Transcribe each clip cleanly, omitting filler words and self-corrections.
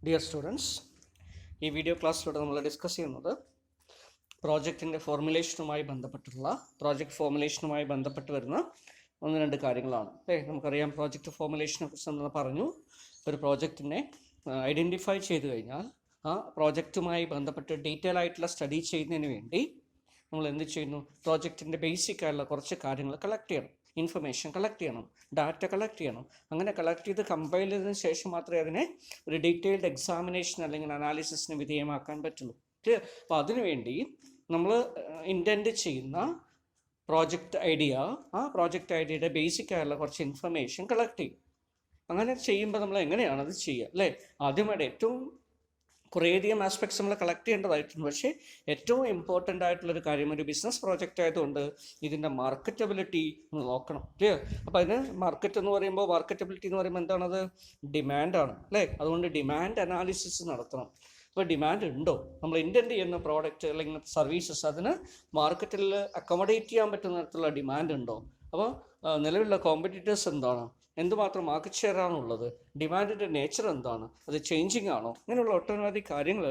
Dear students, ഈ video ക്ലാസ്സിലൂടെ നമ്മൾ discuss ചെയ്യുന്നത് പ്രോജക്റ്റിൻ്റെ ഫോർമുലേഷനുമായി ബന്ധപ്പെട്ട് വരുന്ന ഒന്ന് രണ്ട് കാര്യങ്ങളാണ്. നമുക്കറിയാം, പ്രോജക്റ്റ് ഫോർമുലേഷനെ കുറിച്ച് നമ്മൾ പറഞ്ഞു. ഒരു പ്രോജക്റ്റിനെ ഐഡൻറ്റിഫൈ ചെയ്ത് കഴിഞ്ഞാൽ ആ പ്രോജക്റ്റുമായി ബന്ധപ്പെട്ട് ഡീറ്റെയിൽ ആയിട്ടുള്ള സ്റ്റഡി ചെയ്യുന്നതിന് വേണ്ടി നമ്മൾ എന്ത് ചെയ്യുന്നു? പ്രോജക്റ്റിൻ്റെ ബേസിക് ആയിട്ടുള്ള കുറച്ച് കാര്യങ്ങൾ കളക്ട് ചെയ്യണം, ഇൻഫർമേഷൻ കളക്ട് ചെയ്യണം, ഡാറ്റ കളക്ട് ചെയ്യണം. അങ്ങനെ കളക്ട് ചെയ്ത് കമ്പൈൽ ചെയ്തതിന് ശേഷം മാത്രമേ അതിനെ ഒരു ഡീറ്റെയിൽഡ് എക്സാമിനേഷൻ അല്ലെങ്കിൽ അനാലിസിസിന് വിധേയമാക്കാൻ പറ്റുള്ളൂ. അപ്പോൾ അതിനുവേണ്ടി നമ്മൾ ഇൻറ്റൻറ്റ് ചെയ്യുന്ന പ്രോജക്റ്റ് ഐഡിയയുടെ ബേസിക് ആയിട്ടുള്ള കുറച്ച് ഇൻഫർമേഷൻ കളക്ട് ചെയ്യും. അങ്ങനെ ചെയ്യുമ്പോൾ നമ്മൾ എങ്ങനെയാണ് അത് ചെയ്യുക, അല്ലേ? ആദ്യമായിട്ട് ഏറ്റവും കുറേയധികം ആസ്പെക്ട്സ് നമ്മൾ കളക്ട് ചെയ്യേണ്ടതായിട്ടുണ്ട്. പക്ഷേ ഏറ്റവും ഇമ്പോർട്ടൻ്റ് ആയിട്ടുള്ളൊരു കാര്യം, ഒരു ബിസിനസ് പ്രോജക്റ്റ് ആയതുകൊണ്ട് ഇതിൻ്റെ മാർക്കറ്റബിലിറ്റി നോക്കണം. ക്ലിയർ? അപ്പോൾ അതിന് മാർക്കറ്റബിലിറ്റി എന്ന് പറയുമ്പോൾ എന്താണത്? ഡിമാൻഡാണ്, അല്ലേ? അതുകൊണ്ട് ഡിമാൻഡ് അനാലിസിസ് നടത്തണം. അപ്പോൾ ഡിമാൻഡ് ഉണ്ടോ? നമ്മൾ ഇൻറ്റൻറ്റ് ചെയ്യുന്ന പ്രോഡക്റ്റ് അല്ലെങ്കിൽ സർവീസസ് അതിന് മാർക്കറ്റിൽ അക്കോമഡേറ്റ് ചെയ്യാൻ പറ്റുന്ന തരത്തിലുള്ള ഡിമാൻഡ് ഉണ്ടോ? അപ്പോൾ നിലവിലുള്ള കോമ്പറ്റീറ്റേഴ്സ് എന്താണ്, എന്തുമാത്രം മാർക്കറ്റ് ഷെയർ ആണുള്ളത്, ഡിമാൻഡിൻ്റെ നേച്ചർ എന്താണ്, അത് ചേഞ്ചിങ് ആണോ, ഇങ്ങനെയുള്ള ഒട്ടനവധി കാര്യങ്ങൾ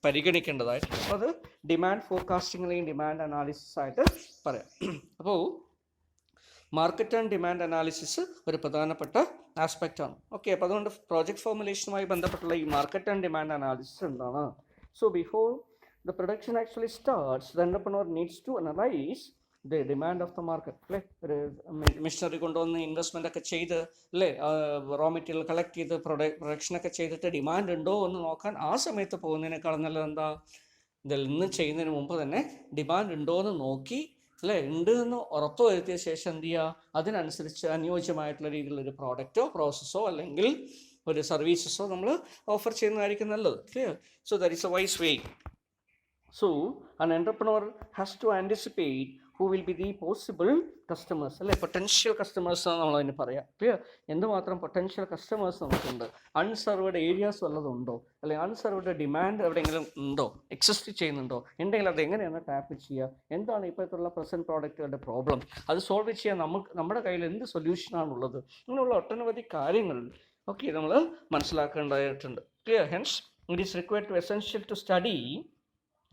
പരിഗണിക്കേണ്ടതായിട്ടുണ്ട്. അപ്പോൾ അത് ഡിമാൻഡ് ഫോർകാസ്റ്റിംഗ് അല്ലെങ്കിൽ ഡിമാൻഡ് അനാലിസിസ് ആയിട്ട് പറയാം. അപ്പോൾ മാർക്കറ്റ് ആൻഡ് ഡിമാൻഡ് അനാലിസിസ് ഒരു പ്രധാനപ്പെട്ട ആസ്പെക്റ്റാണ്. ഓക്കെ, അപ്പോൾ അതുകൊണ്ട് പ്രോജക്റ്റ് ഫോർമുലേഷനുമായി ബന്ധപ്പെട്ടുള്ള ഈ മാർക്കറ്റ് ആൻഡ് ഡിമാൻഡ് അനാലിസിസ് എന്താണ്? So before the production actually starts, the entrepreneur needs to analyse the demand of the market. അല്ലേ, ഒരു മിഷനറി കൊണ്ടുവന്ന് ഇൻവെസ്റ്റ്മെൻ്റ് ഒക്കെ ചെയ്ത്, അല്ലേ, റോ മെറ്റീരിയൽ കളക്ട് ചെയ്ത് പ്രൊഡക്ഷനൊക്കെ ചെയ്തിട്ട് ഡിമാൻഡ് ഉണ്ടോ എന്ന് നോക്കാൻ ആ സമയത്ത് പോകുന്നതിനേക്കാൾ നല്ലത് എന്താ? ഇതിൽ നിന്ന് ചെയ്യുന്നതിന് മുമ്പ് തന്നെ ഡിമാൻഡ് ഉണ്ടോ എന്ന് നോക്കി, അല്ലേ, ഉണ്ട് എന്ന് ഉറപ്പ് വരുത്തിയ ശേഷം എന്ത് ചെയ്യുക? അതിനനുസരിച്ച് അനുയോജ്യമായിട്ടുള്ള രീതിയിലൊരു പ്രോഡക്റ്റോ പ്രോസസ്സോ അല്ലെങ്കിൽ ഒരു സർവീസസോ നമ്മൾ ഓഫർ ചെയ്യുന്നതായിരിക്കും നല്ലത്. Clear? So that is a wise way. So an entrepreneur has to anticipate who will be the possible customers, അല്ലെ, പൊട്ടൻഷ്യൽ കസ്റ്റമേഴ്സ് ആണ് നമ്മളതിന് പറയാം. ക്ലിയർ? എന്തുമാത്രം പൊട്ടൻഷ്യൽ കസ്റ്റമേഴ്സ് നമുക്കുണ്ട്, അൺസർവ്ഡ് ഏരിയാസ് വല്ലതുണ്ടോ, അല്ലെങ്കിൽ അൺസർവ്ഡ് ഡിമാൻഡ് എവിടെയെങ്കിലും ഉണ്ടോ, എക്സിസ്റ്റ് ചെയ്യുന്നുണ്ടോ, ഉണ്ടെങ്കിൽ അത് എങ്ങനെയാണ് ടാപ്പ് ചെയ്യുക, എന്താണ് ഇപ്പോഴത്തുള്ള പ്രസൻറ്റ് പ്രോഡക്റ്റുകളുടെ പ്രോബ്ലം, അത് സോൾവ് ചെയ്യാൻ നമ്മുടെ കയ്യിൽ എന്ത് സൊല്യൂഷനാണുള്ളത്, അങ്ങനെയുള്ള ഒട്ടനവധി കാര്യങ്ങൾ ഓക്കെ നമ്മൾ മനസ്സിലാക്കേണ്ടതായിട്ടുണ്ട്. Clear? Hence it is required to essential to study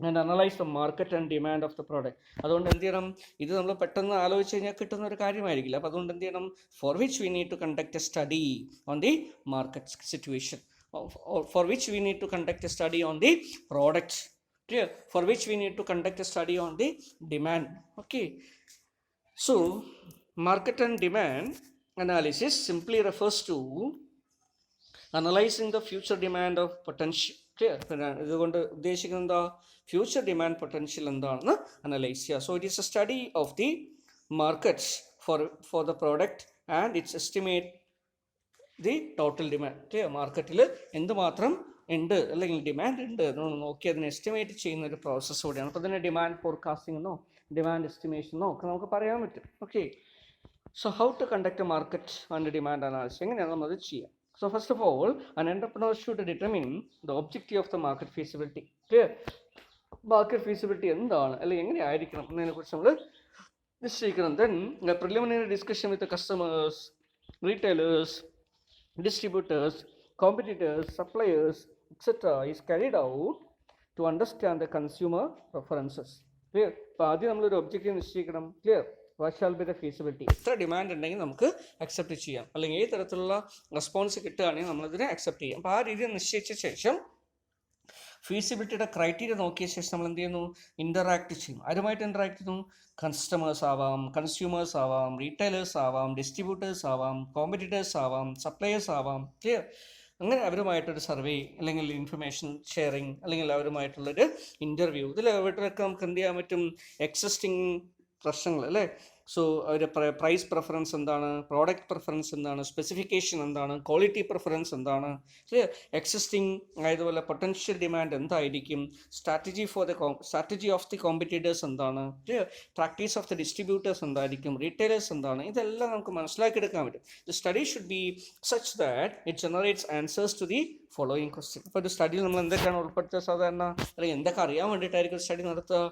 and analyse the market and demand of the product. അതുകൊണ്ട് എന്ത് ചെയ്യണം? ഇത് നമ്മൾ പെട്ടെന്ന് ആലോചിച്ച് കഴിഞ്ഞാൽ കിട്ടുന്ന ഒരു കാര്യമായിരിക്കില്ല. അപ്പോൾ അതുകൊണ്ട് എന്ത് ചെയ്യണം? For which we need to conduct a study on the market situation, for which we need to conduct a study on the product. Clear? For which we need to conduct a study on the demand. Okay, so market and demand analysis simply refers to analysing the future demand of potential. Clear? ഇതുകൊണ്ട് ഉദ്ദേശിക്കുന്നത് എന്താ? Future demand potential എന്താണെന്ന് analyse ചെയ്യുക. So it is a study of the markets for the product and it's estimate the total demand. Clear? മാർക്കറ്റിൽ എന്തുമാത്രം ഉണ്ട് അല്ലെങ്കിൽ demand ഉണ്ട് എന്ന് നോക്കി അതിനെ എസ്റ്റിമേറ്റ് ചെയ്യുന്ന ഒരു പ്രോസസ്സ് കൂടിയാണ്. അപ്പോൾ അതിനെ ഡിമാൻഡ് ഫോർകാസ്റ്റിംഗ് എന്നോ ഡിമാൻഡ് എസ്റ്റിമേഷൻ എന്നോ ഒക്കെ നമുക്ക് പറയാൻ പറ്റും. Okay, so how to conduct a market and demand analysis, എങ്ങനെയാണ് നമ്മൾ അത് ചെയ്യുക? So first of all, an entrepreneur should determine the objective of the market feasibility. Clear? Market feasibility എന്താണ് അല്ലെങ്കിൽ എങ്ങനെയായിരിക്കണം എന്നതിനെക്കുറിച്ച് നമ്മൾ നിശ്ചയിക്കണം. Then a preliminary discussion with the customers, retailers, distributors, competitors, suppliers, etc. is carried out to understand the consumer preferences. Clear? അപ്പോൾ ആദ്യം നമ്മളൊരു objective നിശ്ചയിക്കണം. Clear? What shall be the feasibility, എത്ര ഡിമാൻഡ് ഉണ്ടെങ്കിൽ നമുക്ക് അക്സെപ്റ്റ് ചെയ്യാം, അല്ലെങ്കിൽ ഏത് തരത്തിലുള്ള റെസ്പോൺസ് കിട്ടുകയാണെങ്കിൽ നമ്മളതിനെ അക്സെപ്റ്റ് ചെയ്യാം. അപ്പോൾ ആ രീതി നിശ്ചയിച്ച ശേഷം ഫീസിബിലിറ്റിയുടെ ക്രൈറ്റീരിയ നോക്കിയ ശേഷം നമ്മൾ എന്ത് ചെയ്യുന്നു? ഇൻ്ററാക്ട് ചെയ്യും. ആരുമായിട്ട് ഇൻ്ററാക്ട് ചെയ്യുന്നു? കസ്റ്റമേഴ്സ് ആവാം, കൺസ്യൂമേഴ്സ് ആവാം, റീറ്റെയിലേഴ്സ് ആവാം, ഡിസ്ട്രിബ്യൂട്ടേഴ്സ് ആവാം, കോമ്പറ്റീറ്റേഴ്സ് ആവാം, സപ്ലയേഴ്സ് ആവാം. ക്ലിയർ? അങ്ങനെ അവരുമായിട്ടൊരു സർവേ അല്ലെങ്കിൽ ഇൻഫർമേഷൻ ഷെയറിങ് അല്ലെങ്കിൽ അവരുമായിട്ടുള്ളൊരു ഇൻ്റർവ്യൂ, ഇതിൽ അവരുടെയൊക്കെ നമുക്ക് എന്ത് ചെയ്യാൻ പറ്റും? എക്സിസ്റ്റിംഗ് പ്രശ്നങ്ങൾ, അല്ലേ? സോ അവരുടെ പ്രൈസ് പ്രിഫറൻസ് എന്താണ്, പ്രോഡക്റ്റ് പ്രിഫറൻസ് എന്താണ്, സ്പെസിഫിക്കേഷൻ എന്താണ്, ക്വാളിറ്റി പ്രിഫറൻസ് എന്താണ്, എക്സിസ്റ്റിംഗ് ആയതുപോലെ പൊട്ടൻഷ്യൽ ഡിമാൻഡ് എന്തായിരിക്കും, സ്ട്രാറ്റജി ഓഫ് ദി കോമ്പറ്റീറ്റേഴ്സ് എന്താണ്, പ്രാക്ടീസ് ഓഫ് ദി ഡിസ്ട്രിബ്യൂട്ടേഴ്സ് എന്തായിരിക്കും, റീറ്റെയിലേഴ്സ് എന്താണ്, ഇതെല്ലാം നമുക്ക് മനസ്സിലാക്കിയെടുക്കാൻ പറ്റും. The study should be such that it generates answers to the following question. ഇപ്പോൾ ഒരു സ്റ്റഡിയിൽ നമ്മൾ എന്തൊക്കെയാണ് ഉൾപ്പെടുത്തുക? സാധാരണ അല്ലെങ്കിൽ എന്തൊക്കെ അറിയാൻ വേണ്ടിയിട്ടായിരിക്കും സ്റ്റഡി നടത്തുക?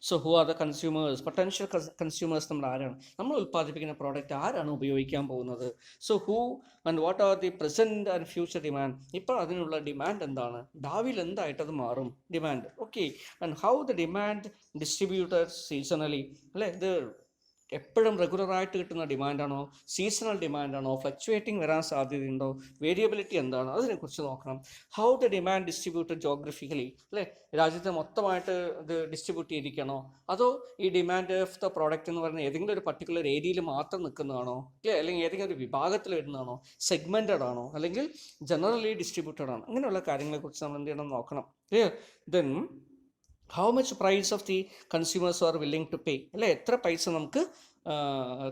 So who are the consumers, potential consumers നമ്മൾ ആരാണ്, നമ്മൾ ഉൽപ്പാദിപ്പിക്കുന്ന പ്രോഡക്റ്റ് ആരാണ് ഉപയോഗിക്കാൻ പോകുന്നത്. So who and what are the present and future demand, ഇപ്പോൾ അതിനുള്ള ഡിമാൻഡ് എന്താണ്, ഭാവിയിൽ എന്തായിട്ട് അത് മാറും demand. Okay, and how the demand distributed seasonally, അല്ലേ, ഇത് എപ്പോഴും റെഗുലറായിട്ട് കിട്ടുന്ന ഡിമാൻഡാണോ, സീസണൽ ഡിമാൻഡാണോ, ഫ്ലക്ച്വേറ്റിംഗ് വരാൻ സാധ്യതയുണ്ടോ, വേരിയബിലിറ്റി എന്താണ്, അതിനെക്കുറിച്ച് നോക്കണം. How the demand distributed geographically, അല്ലേ, രാജ്യത്തെ മൊത്തമായിട്ട് ഇത് ഡിസ്ട്രിബ്യൂട്ട് ചെയ്തിരിക്കണോ, അതോ ഈ ഡിമാൻഡ് ഓഫ് ദ പ്രോഡക്റ്റ് എന്ന് പറയുന്നത് ഏതെങ്കിലും ഒരു പർട്ടിക്കുലർ ഏരിയയിൽ മാത്രം നിൽക്കുന്നതാണോ, അല്ലേ, അല്ലെങ്കിൽ ഏതെങ്കിലും ഒരു വിഭാഗത്തിൽ വരുന്നതാണോ, സെഗ്മെൻറ്റഡ് ആണോ, അല്ലെങ്കിൽ ജനറലി ഡിസ്ട്രിബ്യൂട്ടഡ് ആണോ, അങ്ങനെയുള്ള കാര്യങ്ങളെക്കുറിച്ച് നമ്മൾ എന്ത് ചെയ്യണം നോക്കണം. Then how much price of the consumers are willing to pay, അല്ലേ, എത്ര പൈസ നമുക്ക്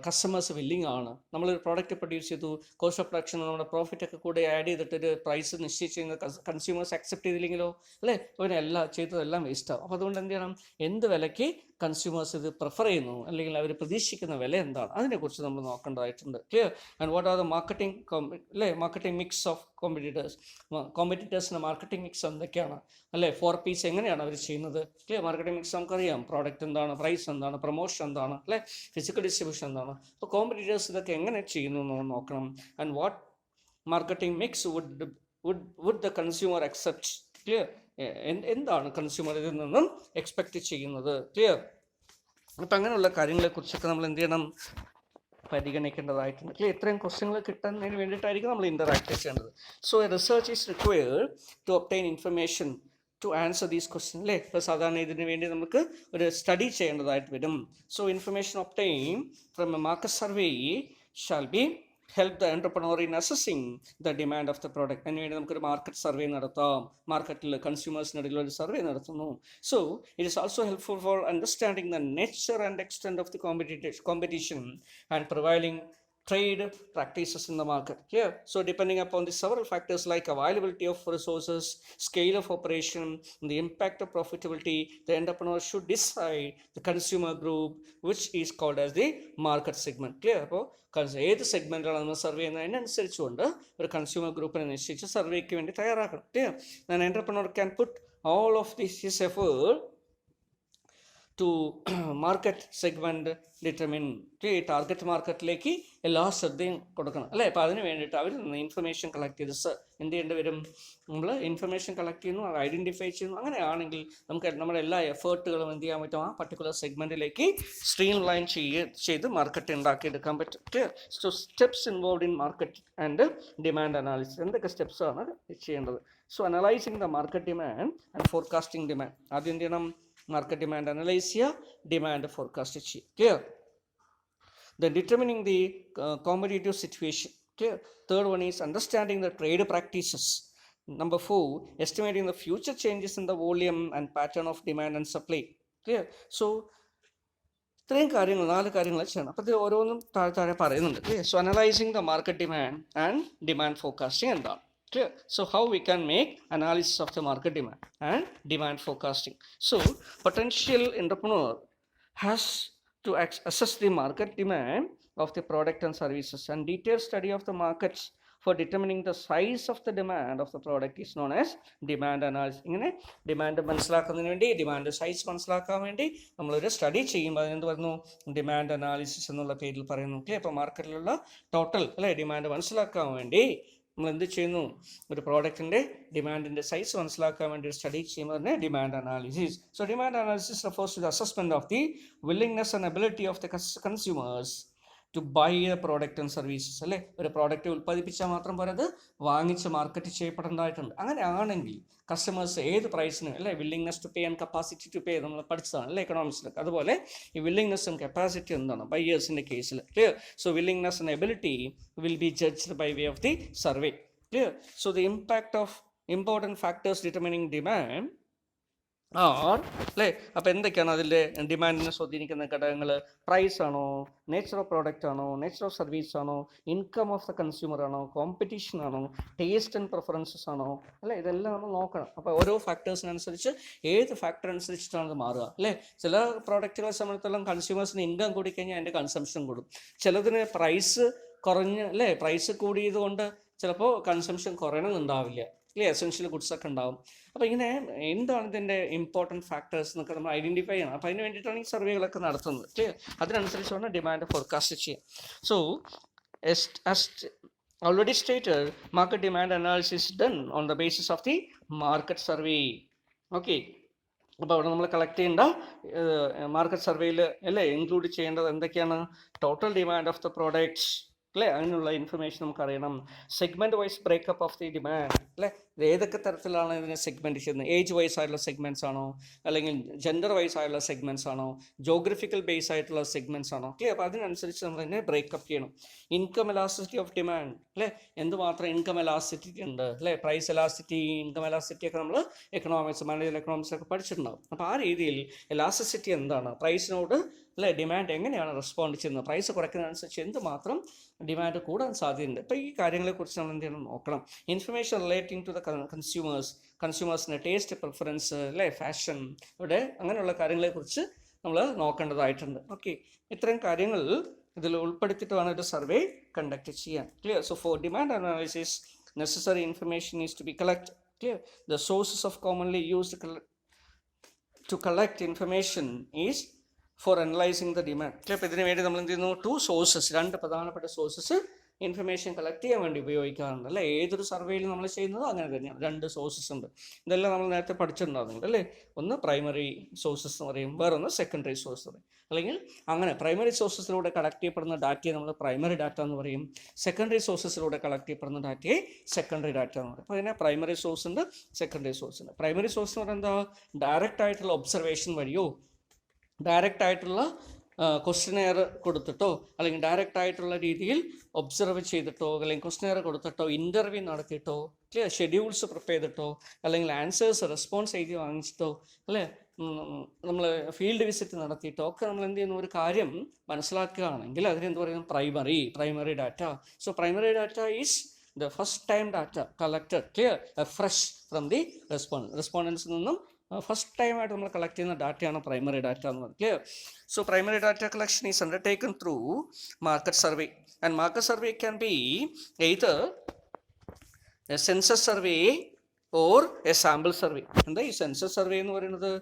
കസ്റ്റമേഴ്സ് വില്ലിങ് ആണ്. നമ്മളൊരു പ്രോഡക്റ്റ് പ്രൊഡ്യൂസ് ചെയ്തു, കോസ്റ്റ് ഓഫ് പ്രൊഡക്ഷൻ നമ്മുടെ പ്രോഫിറ്റ് ഒക്കെ കൂടെ ആഡ് ചെയ്തിട്ടൊരു പ്രൈസ് നിശ്ചയിച്ച് കൺസ്യൂമേഴ്സ് അക്സെപ്റ്റ് ചെയ്തില്ലെങ്കിലോ, അല്ലേ, അവനെ എല്ലാം ചെയ്തതെല്ലാം വേസ്റ്റ് ആവും. അപ്പോൾ അതുകൊണ്ട് എന്ത് ചെയ്യണം, എന്ത് വിലയ്ക്ക് കൺസ്യൂമേഴ്സ് ഇത് പ്രിഫർ ചെയ്യുന്നു, അല്ലെങ്കിൽ അവർ പ്രതീക്ഷിക്കുന്ന വില എന്താണ്, അതിനെക്കുറിച്ച് നമ്മൾ നോക്കേണ്ടതായിട്ടുണ്ട്. Clear. And what are the marketing, അല്ലേ, മാർക്കറ്റിംഗ് മിക്സ് ഓഫ് കോമ്പറ്റീറ്റേഴ്സിൻ്റെ മാർക്കറ്റിംഗ് മിക്സ് എന്തൊക്കെയാണ്, അല്ലേ, 4Ps എങ്ങനെയാണ് അവർ ചെയ്യുന്നത്. ക്ലിയർ. മാർക്കറ്റിംഗ് മിക്സ് നമുക്കറിയാം, പ്രോഡക്റ്റ് എന്താണ്, പ്രൈസ് എന്താണ്, പ്രൊമോഷൻ എന്താണ്, അല്ലേ, ഫിസിക്കൽ ഡിസ്ട്രിബ്യൂഷൻ എന്താണ്. അപ്പോൾ കോമ്പറ്റീറ്റേഴ്സ് ഇതൊക്കെ എങ്ങനെ ചെയ്യുന്നു എന്ന് നോക്കണം. And what marketing mix would the consumer accept. Clear. എന്താണ് കൺസ്യൂമർ ഇതിൽ നിന്നും എക്സ്പെക്റ്റ് ചെയ്യുന്നത്. ക്ലിയർ. അപ്പം അങ്ങനെയുള്ള കാര്യങ്ങളെക്കുറിച്ചൊക്കെ നമ്മൾ എന്ത് ചെയ്യണം, പരിഗണിക്കേണ്ടതായിട്ടുണ്ട്. ക്ലിയർ. ഇത്രയും ക്വസ്റ്റ്യങ്ങൾ കിട്ടുന്നതിന് വേണ്ടിയിട്ടായിരിക്കും നമ്മൾ ഇൻ്ററാക്ട് ചെയ്യേണ്ടത്. So research is required to obtain information to answer these question, അല്ലേ. ഇപ്പോൾ സാധാരണ ഇതിന് വേണ്ടി നമുക്ക് ഒരു സ്റ്റഡി ചെയ്യേണ്ടതായിട്ട് വരും. So information obtain from A market survey shall be help the entrepreneur in assessing the demand of the product. അതിനുവേണ്ടി നമുക്കൊരു മാർക്കറ്റ് സർവേ നടത്താം, മാർക്കറ്റിൽ കൺസ്യൂമേഴ്സിനിടയിൽ ഒരു സർവേ നടത്തുന്നു. So it is also helpful for understanding the nature and extent of the competition and providing trade practices in the market. Here, so depending upon the several factors like availability of resources, scale of operation, and the impact of profitability, the entrepreneur should decide the consumer group, which is called as the market segment. Clear? അപ്പോൾ ഏത് സെഗ്മെൻറ്റാണ് survey ചെയ്യുന്നതിനനുസരിച്ചുകൊണ്ട് ഒരു consumer ഗ്രൂപ്പിനെ നിശ്ചയിച്ച് സർവേക്ക് വേണ്ടി തയ്യാറാക്കണം. Clear. An entrepreneur can put all of his effort to market segment determine, target മാർക്കറ്റിലേക്ക് എല്ലാ ശ്രദ്ധയും കൊടുക്കണം, അല്ലേ. അപ്പോൾ അതിന് വേണ്ടിയിട്ട് അവർ ഇൻഫർമേഷൻ കളക്ട് ചെയ്ത് എന്ത് ചെയ്യേണ്ടി വരും, നമ്മൾ ഇൻഫർമേഷൻ കളക്ട് ചെയ്യുന്നു, അത് ഐഡൻറ്റിഫൈ ചെയ്യുന്നു. അങ്ങനെയാണെങ്കിൽ നമുക്ക് നമ്മുടെ എല്ലാ എഫേർട്ടുകളും എന്ത് ചെയ്യാൻ പറ്റും, ആ പർട്ടിക്കുലർ സെഗ്മെൻറ്റിലേക്ക് സ്ട്രീം ലൈൻ ചെയ്ത് മാർക്കറ്റ് ഉണ്ടാക്കിയെടുക്കാൻ പറ്റും. Clear. So steps involve in market and demand analysis, എന്തൊക്കെ സ്റ്റെപ്സാണ് ചെയ്യേണ്ടത്. So analysing the market demand and forecasting demand, ആദ്യം എന്ത് ചെയ്യണം, മാർക്കറ്റ് ഡിമാൻഡ് അനലൈസ് ചെയ്യുക, ഡിമാൻഡ് ഫോർകാസ്റ്റ് ചെയ്യുക. Clear. Then determining the competitive situation. Clear. Third one is understanding the trade practices. Number 4, estimating the future changes in the volume and pattern of demand and supply. Clear. So ഇത്രയും കാര്യങ്ങൾ 4 കാര്യങ്ങൾ ചെയ്യണം. അപ്പോൾ ഇത് ഓരോന്നും താഴെ പറയുന്നുണ്ട്. Clear. So analysing the market demand and demand forecasting എന്താണ്. Clear. So how we can make analysis of the market demand and demand forecasting. So potential entrepreneur has to assess the market demand of the product and services, and detailed study of the markets for determining the size of the demand of the product is known as demand analysis. ഇങ്ങനെ demand മനസ്സിലാക്കുന്നതിന് വേണ്ടി, demand size മനസ്സിലാക്കാൻ വേണ്ടി നമ്മളൊരു study ചെയ്യുമ്പോൾ അതിനെന്ത് പറയുന്നു, demand analysis എന്നുള്ള പേരിൽ പറയുന്നു. ഓക്കെ. അപ്പോൾ മാർക്കറ്റിലുള്ള ടോട്ടൽ, അല്ലേ, ഡിമാൻഡ് മനസ്സിലാക്കാൻ വേണ്ടി നമ്മൾ എന്ത് ചെയ്യുന്നു, ഒരു പ്രോഡക്റ്റിൻ്റെ ഡിമാൻഡിൻ്റെ സൈസ് മനസ്സിലാക്കാൻ വേണ്ടി സ്റ്റഡി ചെയ്യുമ്പോൾ തന്നെ demand analysis. So demand analysis refers to the assessment of the willingness and ability of the consumers to buy a product and services, അല്ലേ. ഒരു പ്രോഡക്റ്റ് ഉൽപ്പാദിപ്പിച്ചാൽ മാത്രം പോരാ, അത് വാങ്ങിച്ച് മാർക്കറ്റ് ചെയ്യപ്പെടേണ്ടതായിട്ടുണ്ട്. അങ്ങനെ ആണെങ്കിൽ കസ്റ്റമേഴ്സ് ഏത് പ്രൈസിന്, അല്ലേ, willingness to pay and capacity to pay നമ്മൾ പഠിച്ചതാണ്, അല്ലേ, എക്കണോമിക്സിലൊക്കെ. അതുപോലെ ഈ വില്ലിംഗ്നെസ്സും കപ്പാസിറ്റി എന്താണ് ബയ്യേഴ്സിൻ്റെ കേസിൽ. Clear. So willingness and ability will be judged by way of the survey. Clear. So the impact of important factors determining demand are, അല്ലേ, അപ്പോൾ എന്തൊക്കെയാണ് അതിൻ്റെ ഡിമാൻഡിനെ സ്വാധീനിക്കുന്ന ഘടകങ്ങൾ? പ്രൈസ് ആണോ, നേച്ചർ ഓഫ് പ്രോഡക്റ്റ് ആണോ, നേച്ചർ ഓഫ് സർവീസ് ആണോ, ഇൻകം ഓഫ് ദ കൺസ്യൂമർ ആണോ, കോമ്പറ്റീഷൻ ആണോ, ടേസ്റ്റ് ആൻഡ് പ്രിഫറൻസസ് ആണോ, അല്ലേ, ഇതെല്ലാം നമ്മൾ നോക്കണം. അപ്പോൾ ഓരോ ഫാക്ടേഴ്സിനനുസരിച്ച് ഏത് ഫാക്ടർ അനുസരിച്ചിട്ടാണ് അത് മാറുക, അല്ലേ. ചില പ്രോഡക്റ്റുകളെ സംബന്ധിച്ചിടത്തോളം കൺസ്യൂമേഴ്സിന് ഇൻകം കൂടിക്കഴിഞ്ഞാൽ അതിൻ്റെ കൺസംഷൻ കൂടും. ചിലതിന് പ്രൈസ് കുറഞ്ഞ്, അല്ലേ, പ്രൈസ് കൂടിയത് കൊണ്ട് ചിലപ്പോൾ കൺസംഷൻ കുറയണമെന്നുണ്ടാവില്ല. എസെൻഷ്യൽ ഗുഡ്സ് ഒക്കെ ഉണ്ടാവും. അപ്പോൾ ഇങ്ങനെ എന്താണ് ഇതിൻ്റെ ഇമ്പോർട്ടൻറ്റ് ഫാക്ടേഴ്സ് എന്നൊക്കെ നമ്മൾ ഐഡൻറ്റിഫൈ ചെയ്യണം. അപ്പോൾ അതിന് വേണ്ടിയിട്ടാണ് ഈ സർവേകളൊക്കെ നടത്തുന്നത്. അതിനനുസരിച്ച് വേണം ഡിമാൻഡ് ഫോർകാസ്റ്റ് ചെയ്യാം. So as already stated, market demand analysis is done on the basis of the market survey. Okay, അപ്പോൾ അവിടെ നമ്മൾ കളക്ട് ചെയ്യേണ്ട മാർക്കറ്റ് സർവേയിൽ അല്ലേ ഇൻക്ലൂഡ് ചെയ്യേണ്ടത് എന്തൊക്കെയാണ്? Total demand of the products അല്ലേ, അതിനുള്ള ഇൻഫർമേഷൻ നമുക്കറിയണം. Segment wise breakup of the demand അല്ലേ, ഇത് ഏതൊക്കെ തരത്തിലാണ് ഇതിനെ സെഗ്മെൻറ്റ് ചെയ്യുന്നത്? ഏജ് വൈസ് ആയിട്ടുള്ള സെഗ്മെൻറ്റ്സ് ആണോ, അല്ലെങ്കിൽ ജെൻഡർ വൈസ് ആയിട്ടുള്ള സെഗ്മെൻറ്റ്സ് ആണോ, ജോഗ്രഫിക്കൽ ബേസ് ആയിട്ടുള്ള സെഗ്മെൻറ്റ്സ് ആണോ? ഓക്കെ, അപ്പോൾ അതിനനുസരിച്ച് നമ്മൾ ഇതിനെ ബ്രേക്കപ്പ് ചെയ്യണം. ഇൻകം എലാസ്റ്റിസിറ്റി ഓഫ് ഡിമാൻഡ് അല്ലേ, എന്തുമാത്രം ഇൻകം എലാസ്റ്റിസിറ്റി ഉണ്ട് അല്ലേ, പ്രൈസ് എലാസ്റ്റിറ്റി, ഇൻകം എലാസ്റ്റിറ്റി ഒക്കെ നമ്മൾ എക്കണോമിക്സ്, മാനേജർ എക്കണോമിക്സ് ഒക്കെ പഠിച്ചിട്ടുണ്ടാവും. അപ്പോൾ ആ രീതിയിൽ എലാസ്റ്റിസിറ്റി എന്താണ്, പ്രൈസിനോട് അല്ലേ ഡിമാൻഡ് എങ്ങനെയാണ് റെസ്പോണ്ട് ചെയ്യുന്നത്, പ്രൈസ് കുറയ്ക്കുന്നതനുസരിച്ച് എന്തുമാത്രം ഡിമാൻഡ് കൂടാൻ സാധ്യതയുണ്ട്. അപ്പോൾ ഈ കാര്യങ്ങളെക്കുറിച്ച് നമ്മൾ എന്ത് ചെയ്യണം നോക്കണം. ഇൻഫർമേഷൻ റിലേറ്റിംഗ് ടു ദ കൺസ്യൂമേഴ്സിൻ്റെ ടേസ്റ്റ് പ്രിഫറൻസ് അല്ലേ, ഫാഷൻ, ഇവിടെ അങ്ങനെയുള്ള കാര്യങ്ങളെക്കുറിച്ച് നമ്മൾ നോക്കേണ്ടതായിട്ടുണ്ട്. ഓക്കെ, ഇത്തരം കാര്യങ്ങൾ ഇതിൽ ഉൾപ്പെടുത്തിയിട്ട് വേണം ഒരു സർവേ കണ്ടക്ട് ചെയ്യാൻ. Clear? So for demand analysis necessary information is to be collect. Clear? The sources of commonly used to collect information is for analysing the demand. അപ്പോൾ ഇതിനു വേണ്ടി നമ്മൾ എന്ത് ചെയ്യുന്നു? 2 സോഴ്സസ്, 2 പ്രധാനപ്പെട്ട സോഴ്സസ് ഇൻഫർമേഷൻ കളക്ട് ചെയ്യാൻ വേണ്ടി ഉപയോഗിക്കാറുണ്ട് അല്ലേ. ഏതൊരു സർവേയിൽ നമ്മൾ ചെയ്യുന്നത് അങ്ങനെ തന്നെയാണ്. 2 സോഴ്സസ് ഉണ്ട്. ഇതെല്ലാം നമ്മൾ നേരത്തെ പഠിച്ചിട്ടുണ്ടാകുന്നുണ്ട് അല്ലേ. ഒന്ന് പ്രൈമറി സോഴ്സസ് എന്ന് പറയും, വേറൊന്ന് സെക്കൻഡറി സോഴ്സ് പറയും. അല്ലെങ്കിൽ അങ്ങനെ പ്രൈമറി സോഴ്സസിലൂടെ കളക്ട് ചെയ്യപ്പെടുന്ന ഡാറ്റയെ നമ്മൾ പ്രൈമറി ഡാറ്റ എന്ന് പറയും, സെക്കൻഡറി സോഴ്സസിലൂടെ കളക്ട് ചെയ്യപ്പെടുന്ന ഡാറ്റയെ സെക്കൻഡറി ഡാറ്റ എന്ന് പറയും. അപ്പോൾ അതിനെ പ്രൈമറി സോഴ്സ് ഉണ്ട്, സെക്കൻഡറി സോഴ്സ് ഉണ്ട്. പ്രൈമറി സോഴ്സ് എന്ന് പറയുന്നത് എന്താ? ഡയറക്റ്റ് ആയിട്ടുള്ള ഒബ്സർവേഷൻ വഴിയോ, ഡയറക്റ്റ് ആയിട്ടുള്ള ക്വസ്റ്റനെയർ കൊടുത്തിട്ടോ, അല്ലെങ്കിൽ ഡയറക്റ്റ് ആയിട്ടുള്ള രീതിയിൽ ഒബ്സർവ് ചെയ്തിട്ടോ, അല്ലെങ്കിൽ ക്വസ്റ്റനെയർ കൊടുത്തിട്ടോ, ഇൻ്റർവ്യൂ നടത്തിയിട്ടോ, ഷെഡ്യൂൾസ് പ്രിപ്പയർ ചെയ്തിട്ടോ, അല്ലെങ്കിൽ ആൻസേഴ്സ് റെസ്പോൺസ് എഴുതി വാങ്ങിച്ചിട്ടോ അല്ലേ, നമ്മൾ ഫീൽഡ് വിസിറ്റ് നടത്തിയിട്ടോ ഒക്കെ നമ്മൾ എന്ത് ചെയ്യുന്ന ഒരു കാര്യം മനസ്സിലാക്കുകയാണെങ്കിൽ അതിനെന്ത് പറയുന്നത്? Primary data. So primary data is the first time data collected, clear, fresh from the respondents നിന്നും ഫസ്റ്റ് ടൈം ആയിട്ട് നമ്മൾ കളക്ട് ചെയ്യുന്ന ഡാറ്റയാണ് പ്രൈമറി ഡാറ്റ എന്ന് പറയുന്നത്. Clear? So primary data collection is undertaken through market survey, and market survey can be either A census survey or A sample survey. എന്താ ഈ census survey എന്ന് പറയുന്നത്?